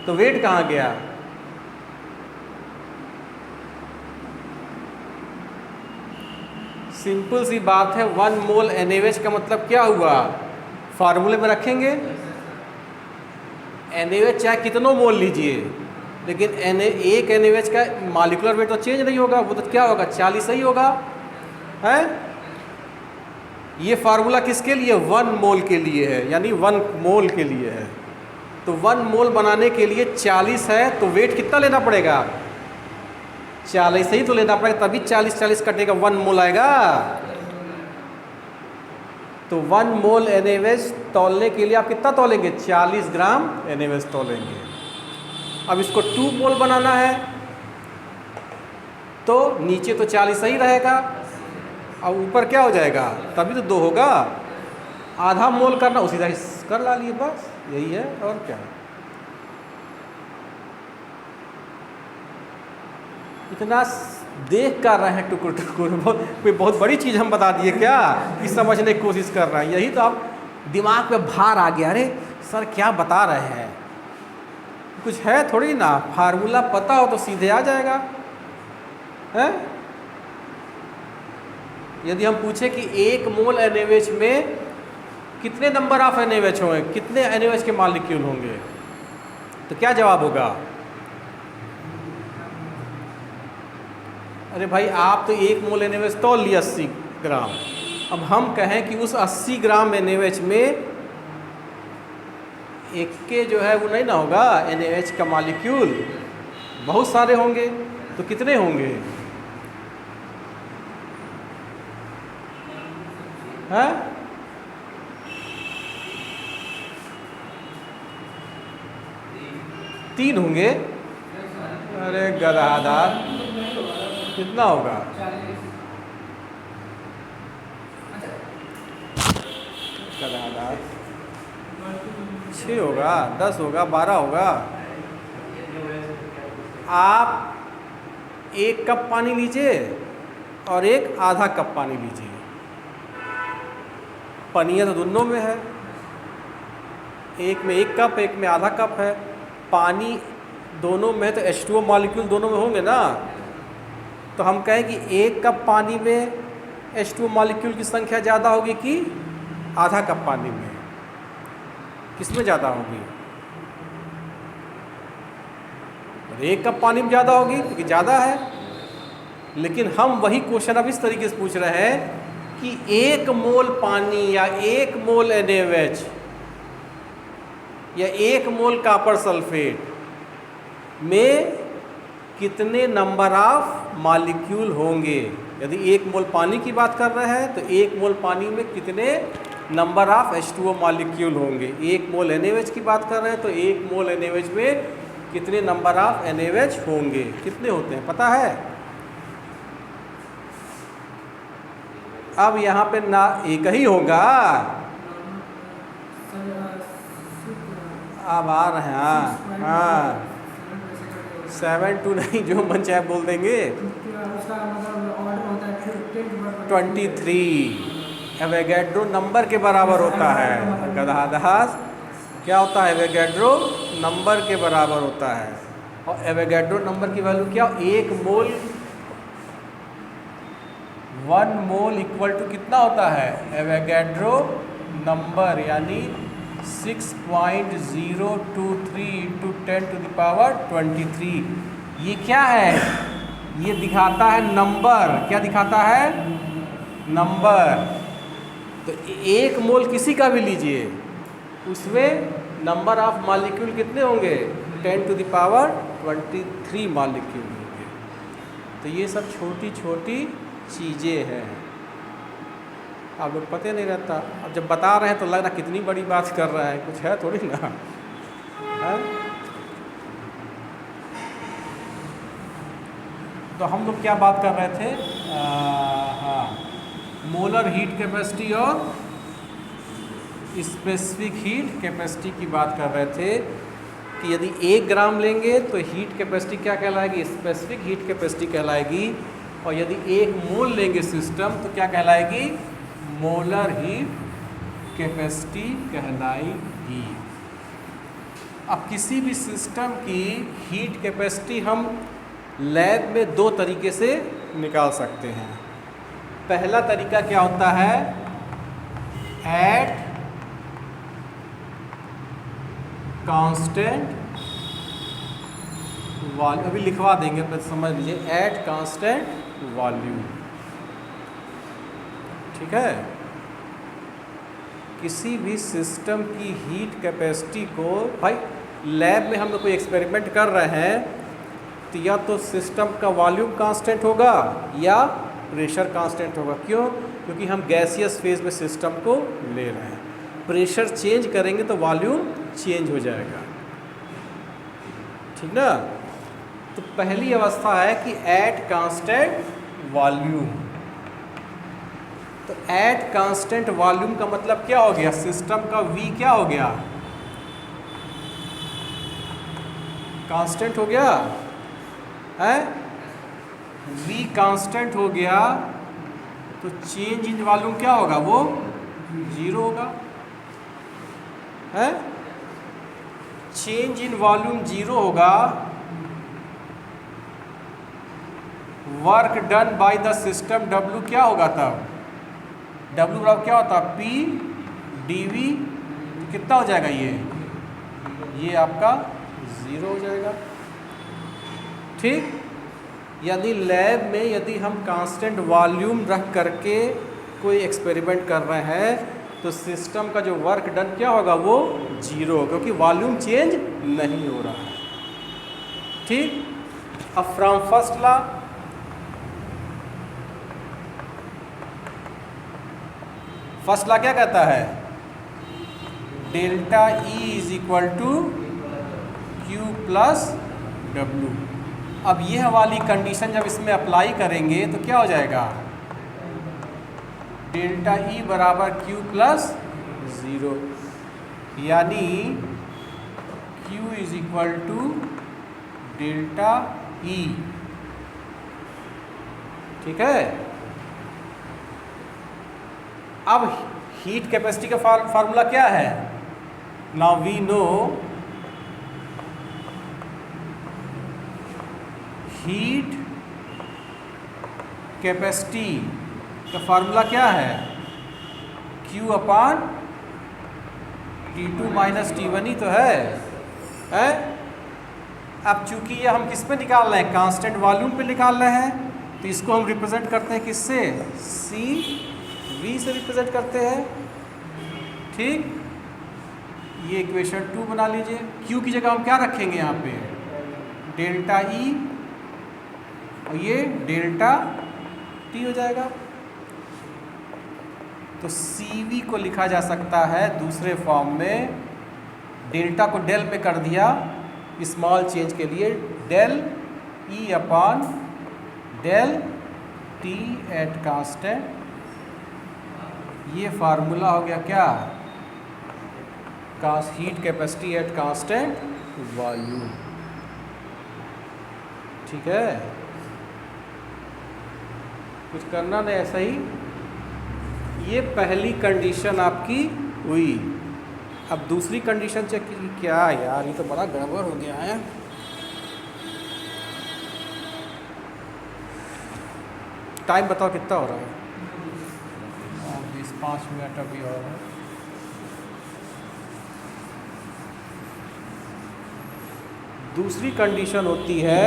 तो वेट कहाँ गया? सिंपल सी बात है। 1 मोल NaOH का मतलब क्या हुआ? फार्मूले में रखेंगे NaOH चाहे कितनों मोल लीजिए, लेकिन एक NaOH का मॉलिक्यूलर वेट तो चेंज नहीं होगा, वो तो क्या होगा? 40 ही होगा, है? ये फार्मूला किसके लिए? 1 मोल के लिए है, यानी 1 मोल के लिए है। तो 1 मोल बनाने के लिए 40 है, तो वेट कितना लेना पड़ेगा? 40 ही तो लेना पड़ेगा, तभी 40 कटेगा 1 मोल आएगा। तो 1 मोल NaOH तौलने के लिए आप कितना तौलेंगे? 40 ग्राम NaOH तौलेंगे। अब इसको 2 मोल बनाना है तो नीचे तो 40 ही रहेगा, और ऊपर क्या हो जाएगा? तभी तो 2 होगा। आधा मोल करना उसी तरह कर ला लिए, बस यही है और क्या। इतना देख कर रहे हैं टुकुर टुकुर, कोई बहुत बड़ी चीज़ हम बता दिए क्या कि समझने की कोशिश कर रहे हैं? यही तो आप दिमाग पे भार आ गया, अरे सर क्या बता रहे हैं, कुछ है थोड़ी ना। फार्मूला पता हो तो सीधे आ जाएगा, है? यदि हम पूछे कि 1 मोल NaOH में कितने नंबर ऑफ NaOH होंगे, कितने NaOH के मॉलिक्यूल होंगे, तो क्या जवाब होगा? अरे भाई आप तो 1 मोल NaOH तौल लिया 80 ग्राम। अब हम कहें कि उस 80 ग्राम NaOH में एक के जो है वो नहीं ना होगा NaOH का मॉलिक्यूल, बहुत सारे होंगे, तो कितने होंगे? हैं? तीन होंगे। अरे गधादार, कितना होगा? 6 होगा, 10 होगा, 12 होगा। आप 1 कप पानी लीजिए और 1 आधा कप पानी लीजिए, पनिया तो दोनों में है, एक में 1 कप, एक में आधा कप है। पानी दोनों में तो H2O मॉलिक्यूल दोनों में होंगे ना, तो हम कहें कि 1 कप पानी में H2O मॉलिक्यूल की संख्या ज़्यादा होगी कि आधा कप पानी में, किस में ज़्यादा होगी? 1 कप पानी में ज़्यादा होगी क्योंकि ज़्यादा है। लेकिन हम वही क्वेश्चन अब इस तरीके से पूछ रहे हैं कि 1 मोल पानी या 1 मोल NaOH या 1 मोल कॉपर सल्फेट में कितने नंबर ऑफ मॉलिक्यूल होंगे। यदि 1 मोल पानी की बात कर रहे हैं तो 1 मोल पानी में कितने नंबर ऑफ H2O मॉलिक्यूल होंगे। 1 मोल NaOH की बात कर रहे हैं तो 1 मोल NaOH में कितने नंबर ऑफ NaOH होंगे, कितने होते हैं पता है? अब यहाँ पे ना एक ही होगा, अब आ रहे हैं। हाँ 7 नहीं, जो मन चाहे बोल देंगे। 23 एवोगैड्रो नंबर के बराबर होता है। गदहादास क्या होता है? एवोगैड्रो नंबर के बराबर होता है। और एवोगैड्रो नंबर की वैल्यू क्या? 1 मोल 1 मोल इक्वल टू कितना होता है? एवोगैड्रो नंबर यानी 6.023 × 10⁻23। ये क्या है? ये दिखाता है नंबर। क्या दिखाता है? नंबर। तो 1 मोल किसी का भी लीजिए, उसमें नंबर ऑफ मॉलिक्यूल कितने होंगे? 10⁻23 मॉलिक्यूल होंगे। तो ये सब छोटी छोटी चीज़ें हैं, आप लोग पता नहीं रहता। अब जब बता रहे हैं तो लग रहा कितनी बड़ी बात कर रहा है, कुछ है थोड़ी ना है? तो हम लोग क्या बात कर रहे थे? हाँ, मोलर हीट कैपेसिटी और स्पेसिफिक हीट कैपेसिटी की बात कर रहे थे कि यदि 1 ग्राम लेंगे तो हीट कैपेसिटी क्या कहलाएगी? स्पेसिफिक हीट कैपेसिटी कहलाएगी। और यदि 1 मोल लेंगे सिस्टम तो क्या कहलाएगी? मोलर हीट कैपेसिटी कहलाएगी। अब किसी भी सिस्टम की हीट कैपेसिटी हम लैब में 2 तरीके से निकाल सकते हैं। पहला तरीका क्या होता है? एट कांस्टेंट वॉल्यूम, अभी लिखवा देंगे तो समझ लीजिए, एट कांस्टेंट वॉल्यूम। ठीक है? किसी भी सिस्टम की हीट कैपेसिटी को, भाई लैब में हम लोग कोई एक्सपेरिमेंट कर रहे हैं तो या तो सिस्टम का वॉल्यूम कांस्टेंट होगा या प्रेशर कांस्टेंट होगा। क्यों? क्योंकि हम गैसियस फेज में सिस्टम को ले रहे हैं। प्रेशर चेंज करेंगे तो वॉल्यूम चेंज हो जाएगा। ठीक ना? तो पहली अवस्था है कि एट कांस्टेंट वॉल्यूम। तो एट कांस्टेंट वॉल्यूम का मतलब क्या हो गया? सिस्टम का V क्या हो गया? कांस्टेंट हो गया है। V कांस्टेंट हो गया तो चेंज इन वॉल्यूम क्या होगा? वो 0 होगा है। चेंज इन वॉल्यूम 0 होगा। Work done by the system W क्या होगा तब? W बराबर क्या होता? P dV। कितना हो जाएगा? ये आपका 0 हो जाएगा। ठीक? यदि लैब में यदि हम कांस्टेंट वॉल्यूम रख करके कोई एक्सपेरिमेंट कर रहे हैं तो सिस्टम का जो वर्क डन क्या होगा? वो 0, क्योंकि वॉल्यूम चेंज नहीं हो रहा है। ठीक? अब from first law, first law क्या कहता है? Delta E is equal to Q plus W। अब यह वाली कंडीशन जब इसमें अप्लाई करेंगे तो क्या हो जाएगा? डेल्टा E बराबर Q प्लस 0, यानी Q is equal to delta E। ठीक है? अब हीट कैपेसिटी का फार्मूला क्या है? Now we know heat capacity का फार्मूला क्या है? Q upon T2 minus T1 ही तो है? अब चूंकि ये हम किस पे निकाल रहे हैं? कांस्टेंट वॉल्यूम पे निकाल रहे हैं, तो इसको हम रिप्रेजेंट करते हैं किससे? CV से रिप्रेजेंट करते हैं। ठीक, ये इक्वेशन 2 बना लीजिए। Q की जगह हम क्या रखेंगे यहाँ पे? डेल्टा E, और ये डेल्टा T हो जाएगा। तो CV को लिखा जा सकता है दूसरे फॉर्म में, डेल्टा को डेल पे कर दिया स्मॉल चेंज के लिए, del E upon del T at constant. ये फार्मूला हो गया क्या? Heat capacity at constant volume. ठीक है, कुछ करना नहीं, ऐसा ही। ये पहली कंडीशन आपकी हुई। अब दूसरी कंडीशन चेक की। क्या यार, ये तो बड़ा गड़बड़ हो गया है। टाइम बताओ कितना हो रहा है? 5 मिनट अभी और है। दूसरी कंडीशन होती है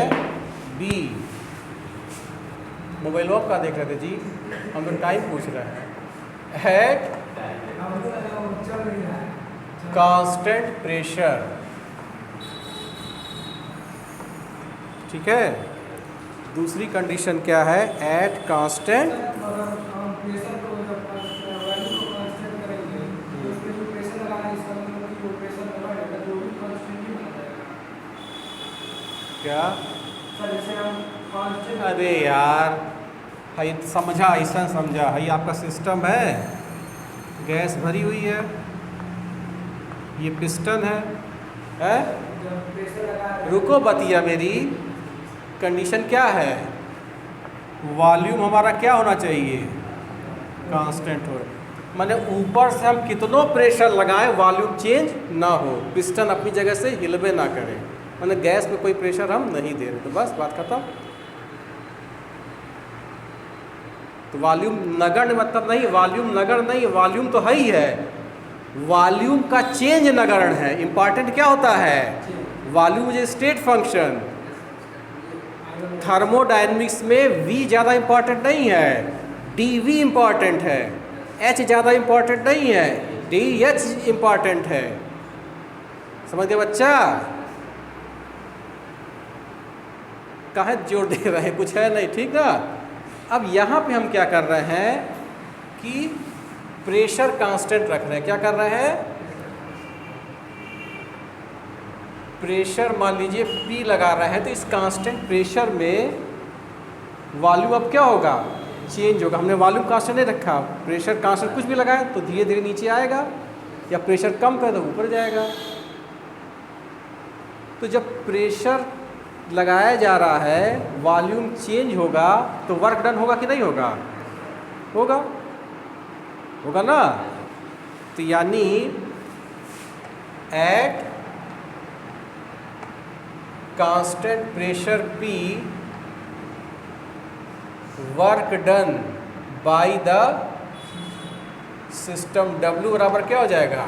बी। मोबाइल ऑफ का देख रहे थे जी, हम तो टाइम पूछ रहे हैं। At constant pressure. ठीक है, दूसरी कंडीशन क्या है? एट कांस्टेंट क्या? अरे यार, हाई समझा, ऐसा समझा, हाई आपका सिस्टम है, गैस भरी हुई है, ये पिस्टन है? रुको बतिया मेरी। कंडीशन क्या है? वॉल्यूम हमारा क्या होना चाहिए? कांस्टेंट हो। माने ऊपर से हम कितनों प्रेशर लगाएं वॉल्यूम चेंज ना हो, पिस्टन अपनी जगह से हिलबे ना करे। माने गैस में कोई प्रेशर हम नहीं दे रहे, तो बस बात खत्म। तो वॉल्यूम नगण्य मतलब नहीं, वॉल्यूम नगण्य नहीं, वॉल्यूम तो है ही है, वॉल्यूम का चेंज नगण्य है। इंपॉर्टेंट क्या होता है? Volume is state function. Thermodynamics में V ज़्यादा इंपॉर्टेंट नहीं है, dV इंपॉर्टेंट है। H ज़्यादा इंपॉर्टेंट नहीं है, DH इंपॉर्टेंट है। समझ गए बच्चा? काहे जोर दे रहे हैं? कुछ है नहीं, ठीक ना? अब यहाँ पे हम क्या कर रहे हैं कि प्रेशर कांस्टेंट रख रहे हैं। क्या कर रहे हैं? प्रेशर मान लीजिए P लगा रहे हैं, तो इस कांस्टेंट प्रेशर में वॉल्यूम अब क्या होगा? चेंज होगा। हमने वॉल्यूम कांस्टेंट नहीं रखा, प्रेशर कांस्टेंट कुछ भी लगाए तो धीरे धीरे नीचे आएगा, या प्रेशर कम कर तो ऊपर जाएगा। तो जब प्रेशर लगाया जा रहा है, वॉल्यूम चेंज होगा, तो वर्क डन होगा कि नहीं होगा? होगा, होगा ना? तो यानी at constant pressure P work done by the system W बराबर क्या हो जाएगा?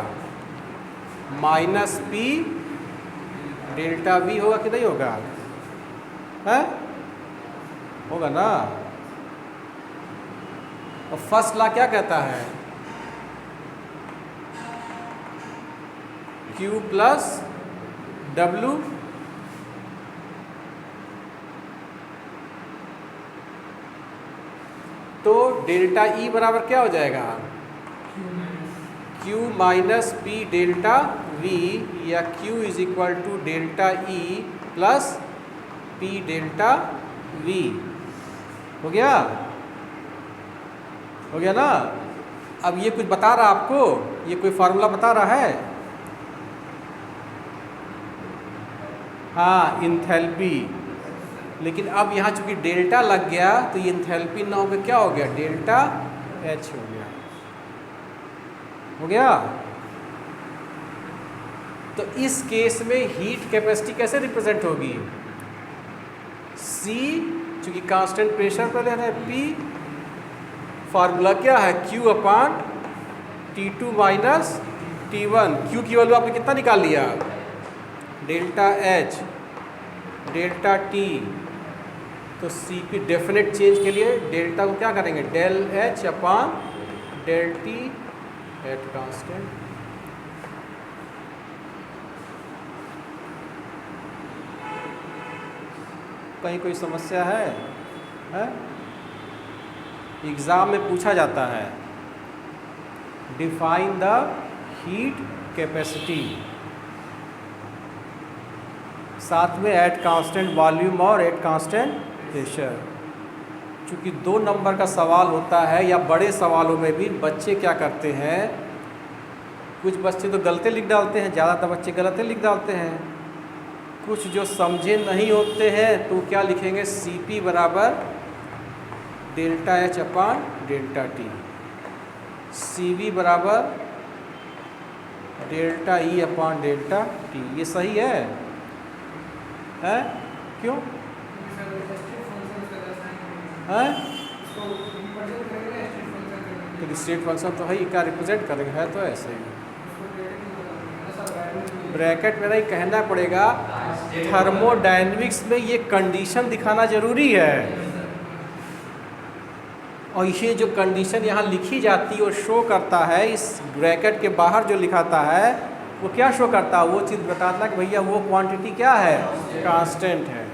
माइनस P डेल्टा V होगा कि नहीं होगा? है? होगा ना? और फर्स्ट लॉ क्या कहता है? Q प्लस W तो डेल्टा E बराबर क्या हो जाएगा? Q minus P delta V, या Q is equal to delta E plus P delta V। हो गया? हो गया ना? अब ये कुछ बता रहा आपको? ये कोई फार्मूला बता रहा है? हाँ, इंथैल्पी। लेकिन अब यहाँ चूंकि डेल्टा लग गया तो ये इंथैल्पी ना होकर क्या हो गया? डेल्टा H हो गया। हो गया? तो इस केस में हीट कैपेसिटी कैसे रिप्रेजेंट होगी? C, चूँकि कांस्टेंट प्रेशर पर ले रहे हैं, P, फार्मूला क्या है, Q upon T2 minus T1। Q की वैल्यू आपने कितना निकाल लिया, डेल्टा H डेल्टा T। तो Cp डेफिनेट चेंज के लिए डेल्टा को क्या करेंगे, del H upon del T at constant. कहीं कोई समस्या है? एग्ज़ाम में पूछा जाता है, डिफाइन द हीट कैपेसिटी, साथ में एट कांस्टेंट वॉल्यूम और एट कांस्टेंट प्रेशर। चूँकि 2 नंबर का सवाल होता है, या बड़े सवालों में भी बच्चे क्या करते हैं, कुछ बच्चे तो गलते लिख डालते हैं, ज़्यादातर बच्चे गलते लिख डालते हैं। कुछ जो समझे नहीं होते हैं तो क्या लिखेंगे, Cp बराबर डेल्टा H अपान डेल्टा T, Cv बराबर डेल्टा E अपान डेल्टा T। ये सही है? क्यों है? तो स्टेट फंक्शन तो है ही, क्या रिप्रेजेंट करेंगे, है तो ऐसे ही। ब्रैकेट में नहीं कहना पड़ेगा, थर्मोडायनेमिक्स में ये कंडीशन दिखाना जरूरी है। और ये जो कंडीशन यहाँ लिखी जाती है वो शो करता है, इस ब्रैकेट के बाहर जो लिखाता है वो क्या शो करता है, वो चीज़ बताता है कि भैया वो क्वांटिटी क्या है, कांस्टेंट है।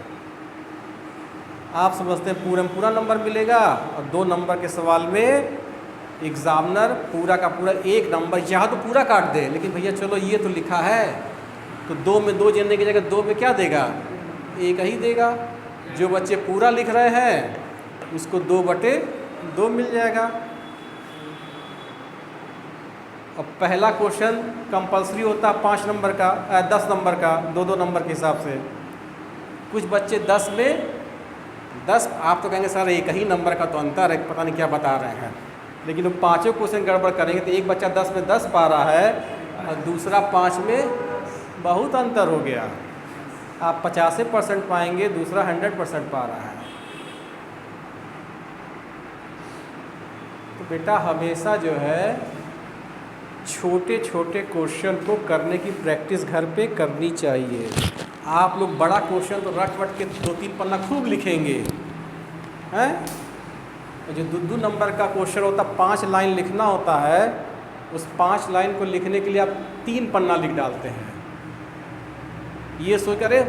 आप समझते हैं पूरा में पूरा नंबर मिलेगा, और 2 नंबर के सवाल में एग्जामिनर पूरा का पूरा 1 नंबर यहाँ तो पूरा काट दे, लेकिन भैया चलो ये तो लिखा है, तो 2 में 2 गिनने की जगह 2 में क्या देगा, 1 ही देगा। जो बच्चे पूरा लिख रहे हैं उसको 2/2 मिल जाएगा। अब पहला क्वेश्चन कंपलसरी होता है 5 नंबर का, 10 नंबर का, 2-2 नंबर के हिसाब से। कुछ बच्चे 10 में 10, आप तो कहेंगे सर 1 ही नंबर का तो अंतर है, पता नहीं क्या बता रहे हैं, लेकिन वो 5 क्वेश्चन गड़बड़ करेंगे तो एक बच्चा 10 में 10 पा रहा है और दूसरा 5 में बहुत अंतर हो गया। आप 85% पाएंगे, दूसरा 100% पा रहा है। तो बेटा हमेशा जो है छोटे छोटे क्वेश्चन को करने की प्रैक्टिस घर पे करनी चाहिए। आप लोग बड़ा क्वेश्चन तो रट वट के 2-3 पन्ना खूब लिखेंगे हैं, और जो 2-2 नंबर का क्वेश्चन होता 5 लाइन लिखना होता है, उस 5 लाइन को लिखने के लिए आप 3 पन्ना लिख डालते हैं। ये सोच करे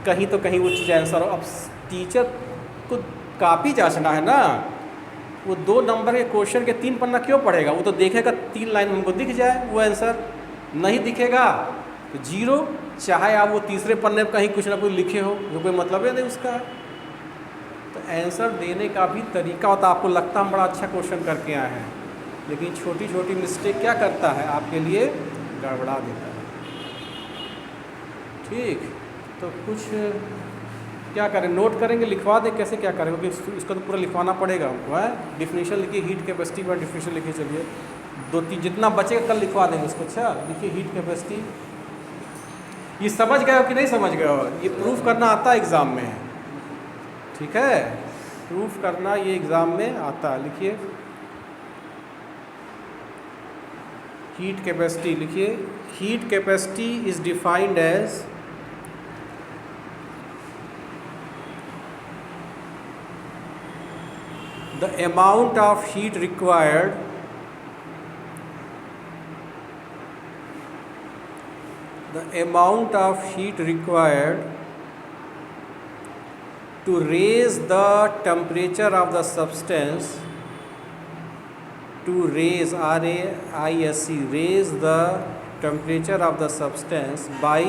कहीं तो कहीं वो चीज़ आंसर हो। अब टीचर को कापी जांचना है ना, वो 2 नंबर के क्वेश्चन के 3 पन्ना क्यों पढ़ेगा, वो तो देखेगा 3 लाइन उनको दिख जाए वो आंसर, नहीं दिखेगा तो 0, चाहे आप वो तीसरे पन्ने पर कहीं कुछ ना कुछ लिखे हो, जो कोई मतलब है नहीं उसका। तो आंसर देने का भी तरीका होता है। आपको लगता हम बड़ा अच्छा क्वेश्चन करके आए हैं, लेकिन छोटी छोटी मिस्टेक क्या करता है, आपके लिए गड़बड़ा देता है। ठीक, तो कुछ क्या करें, नोट करेंगे, लिखवा दें, कैसे क्या करें, क्योंकि इसका तो पूरा लिखवाना पड़ेगा हमको। है डिफिनेशन लिखिए, हीट कैपेसिटी पर डिफिनेशन लिखिए। चलिए 2-3 जितना बचेगा कल लिखवा देंगे उसको। अच्छा लिखिए हीट कैपेसिटी। ये समझ गए हो कि नहीं समझ गए हो, ये प्रूफ करना आता है एग्ज़ाम में। ठीक है, प्रूफ करना ये एग्ज़ाम में आता है। लिखिए हीट कैपेसिटी, लिखिए heat capacity is defined as the amount of heat required to raise the temperature of the substance, to raise R-A-I-S-E, raise the temperature of the substance by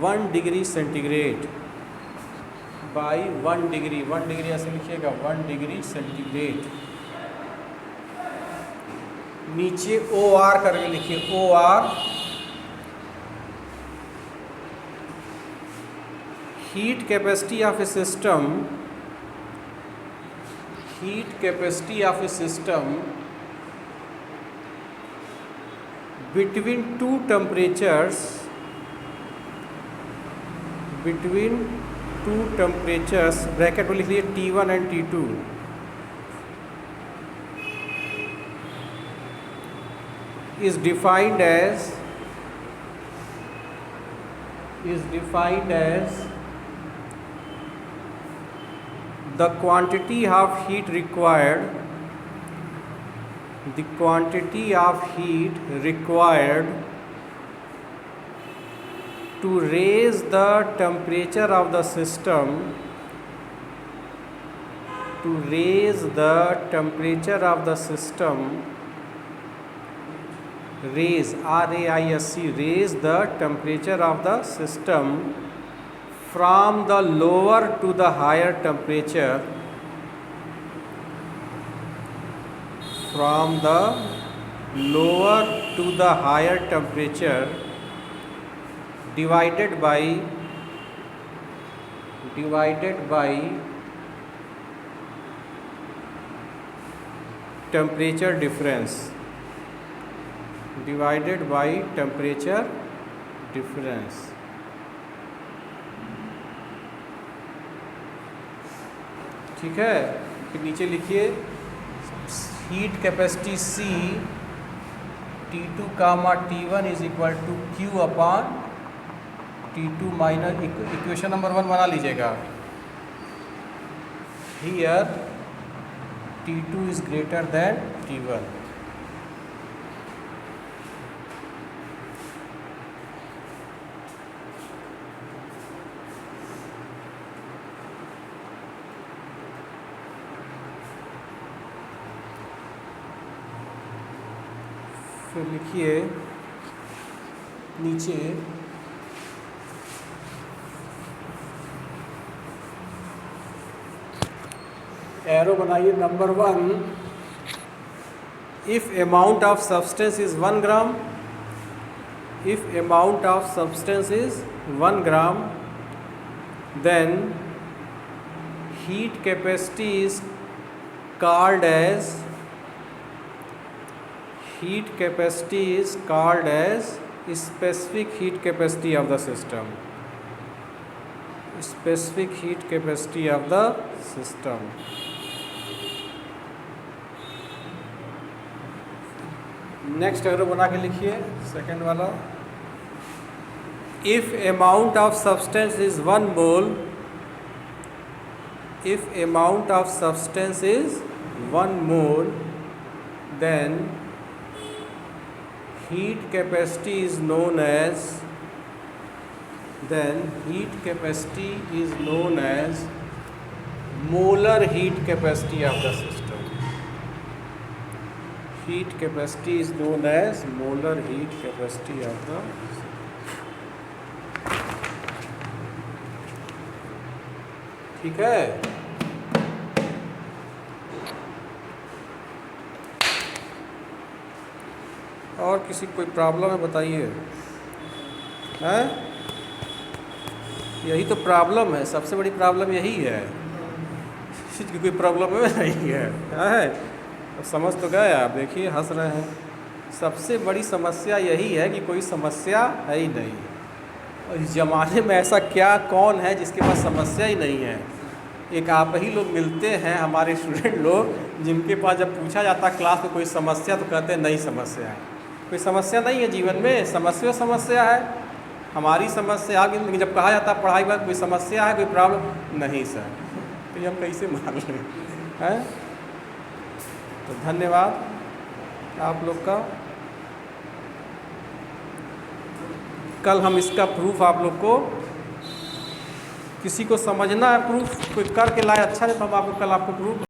1 degree centigrade, by 1 degree, 1 degree ऐसे लिखिएगा, 1 degree centigrade. नीचे OR करके लिखिए, OR heat capacity of A system, heat capacity of A system between 2 temperatures between two temperatures, bracket में लिख लिए T1 and T2, is defined as the quantity of heat required to raise the temperature of the system raise the temperature of the system from the lower to the higher temperature divided by temperature difference. ठीक है, फिर नीचे लिखिए heat capacity C T2 T1 is equal to Q upon T2 minus, equation number 1 बना लीजिएगा। Here T2 is greater than T1। फिर लिखिए नीचे एरो बनाइए number 1, if amount of substance is 1 gram, then heat capacity is called as specific heat capacity of the system. Next arrow बना के लिखिए second वाला, if amount of substance is 1 mole, then heat capacity is known as molar heat capacity of the system. ठीक है, और किसी कोई problem है बताइए। हैं, यही तो प्रॉब्लम है, सबसे बड़ी प्रॉब्लम यही है। कि कोई प्रॉब्लम है नहीं है, तो समझ तो गए आप, देखिए हंस रहे हैं। सबसे बड़ी समस्या यही है कि कोई समस्या है ही नहीं। और इस ज़माने में ऐसा क्या कौन है जिसके पास समस्या ही नहीं है? एक आप ही लोग मिलते हैं, हमारे स्टूडेंट लोग, जिनके पास जब पूछा जाता क्लास में कोई समस्या तो कहते हैं नहीं समस्या है। कोई समस्या नहीं है जीवन में, समस्या है, हमारी समस्या आगे। लेकिन जब कहा जाता पढ़ाई में कोई समस्या है, कोई प्रॉब्लम नहीं सर, तो ये हम कैसे मान लें हैं? तो धन्यवाद आप लोग का। कल हम इसका प्रूफ आप लोग को, किसी को समझना है प्रूफ, कोई करके लाए अच्छा है तो हम आपको कल आपको प्रूफ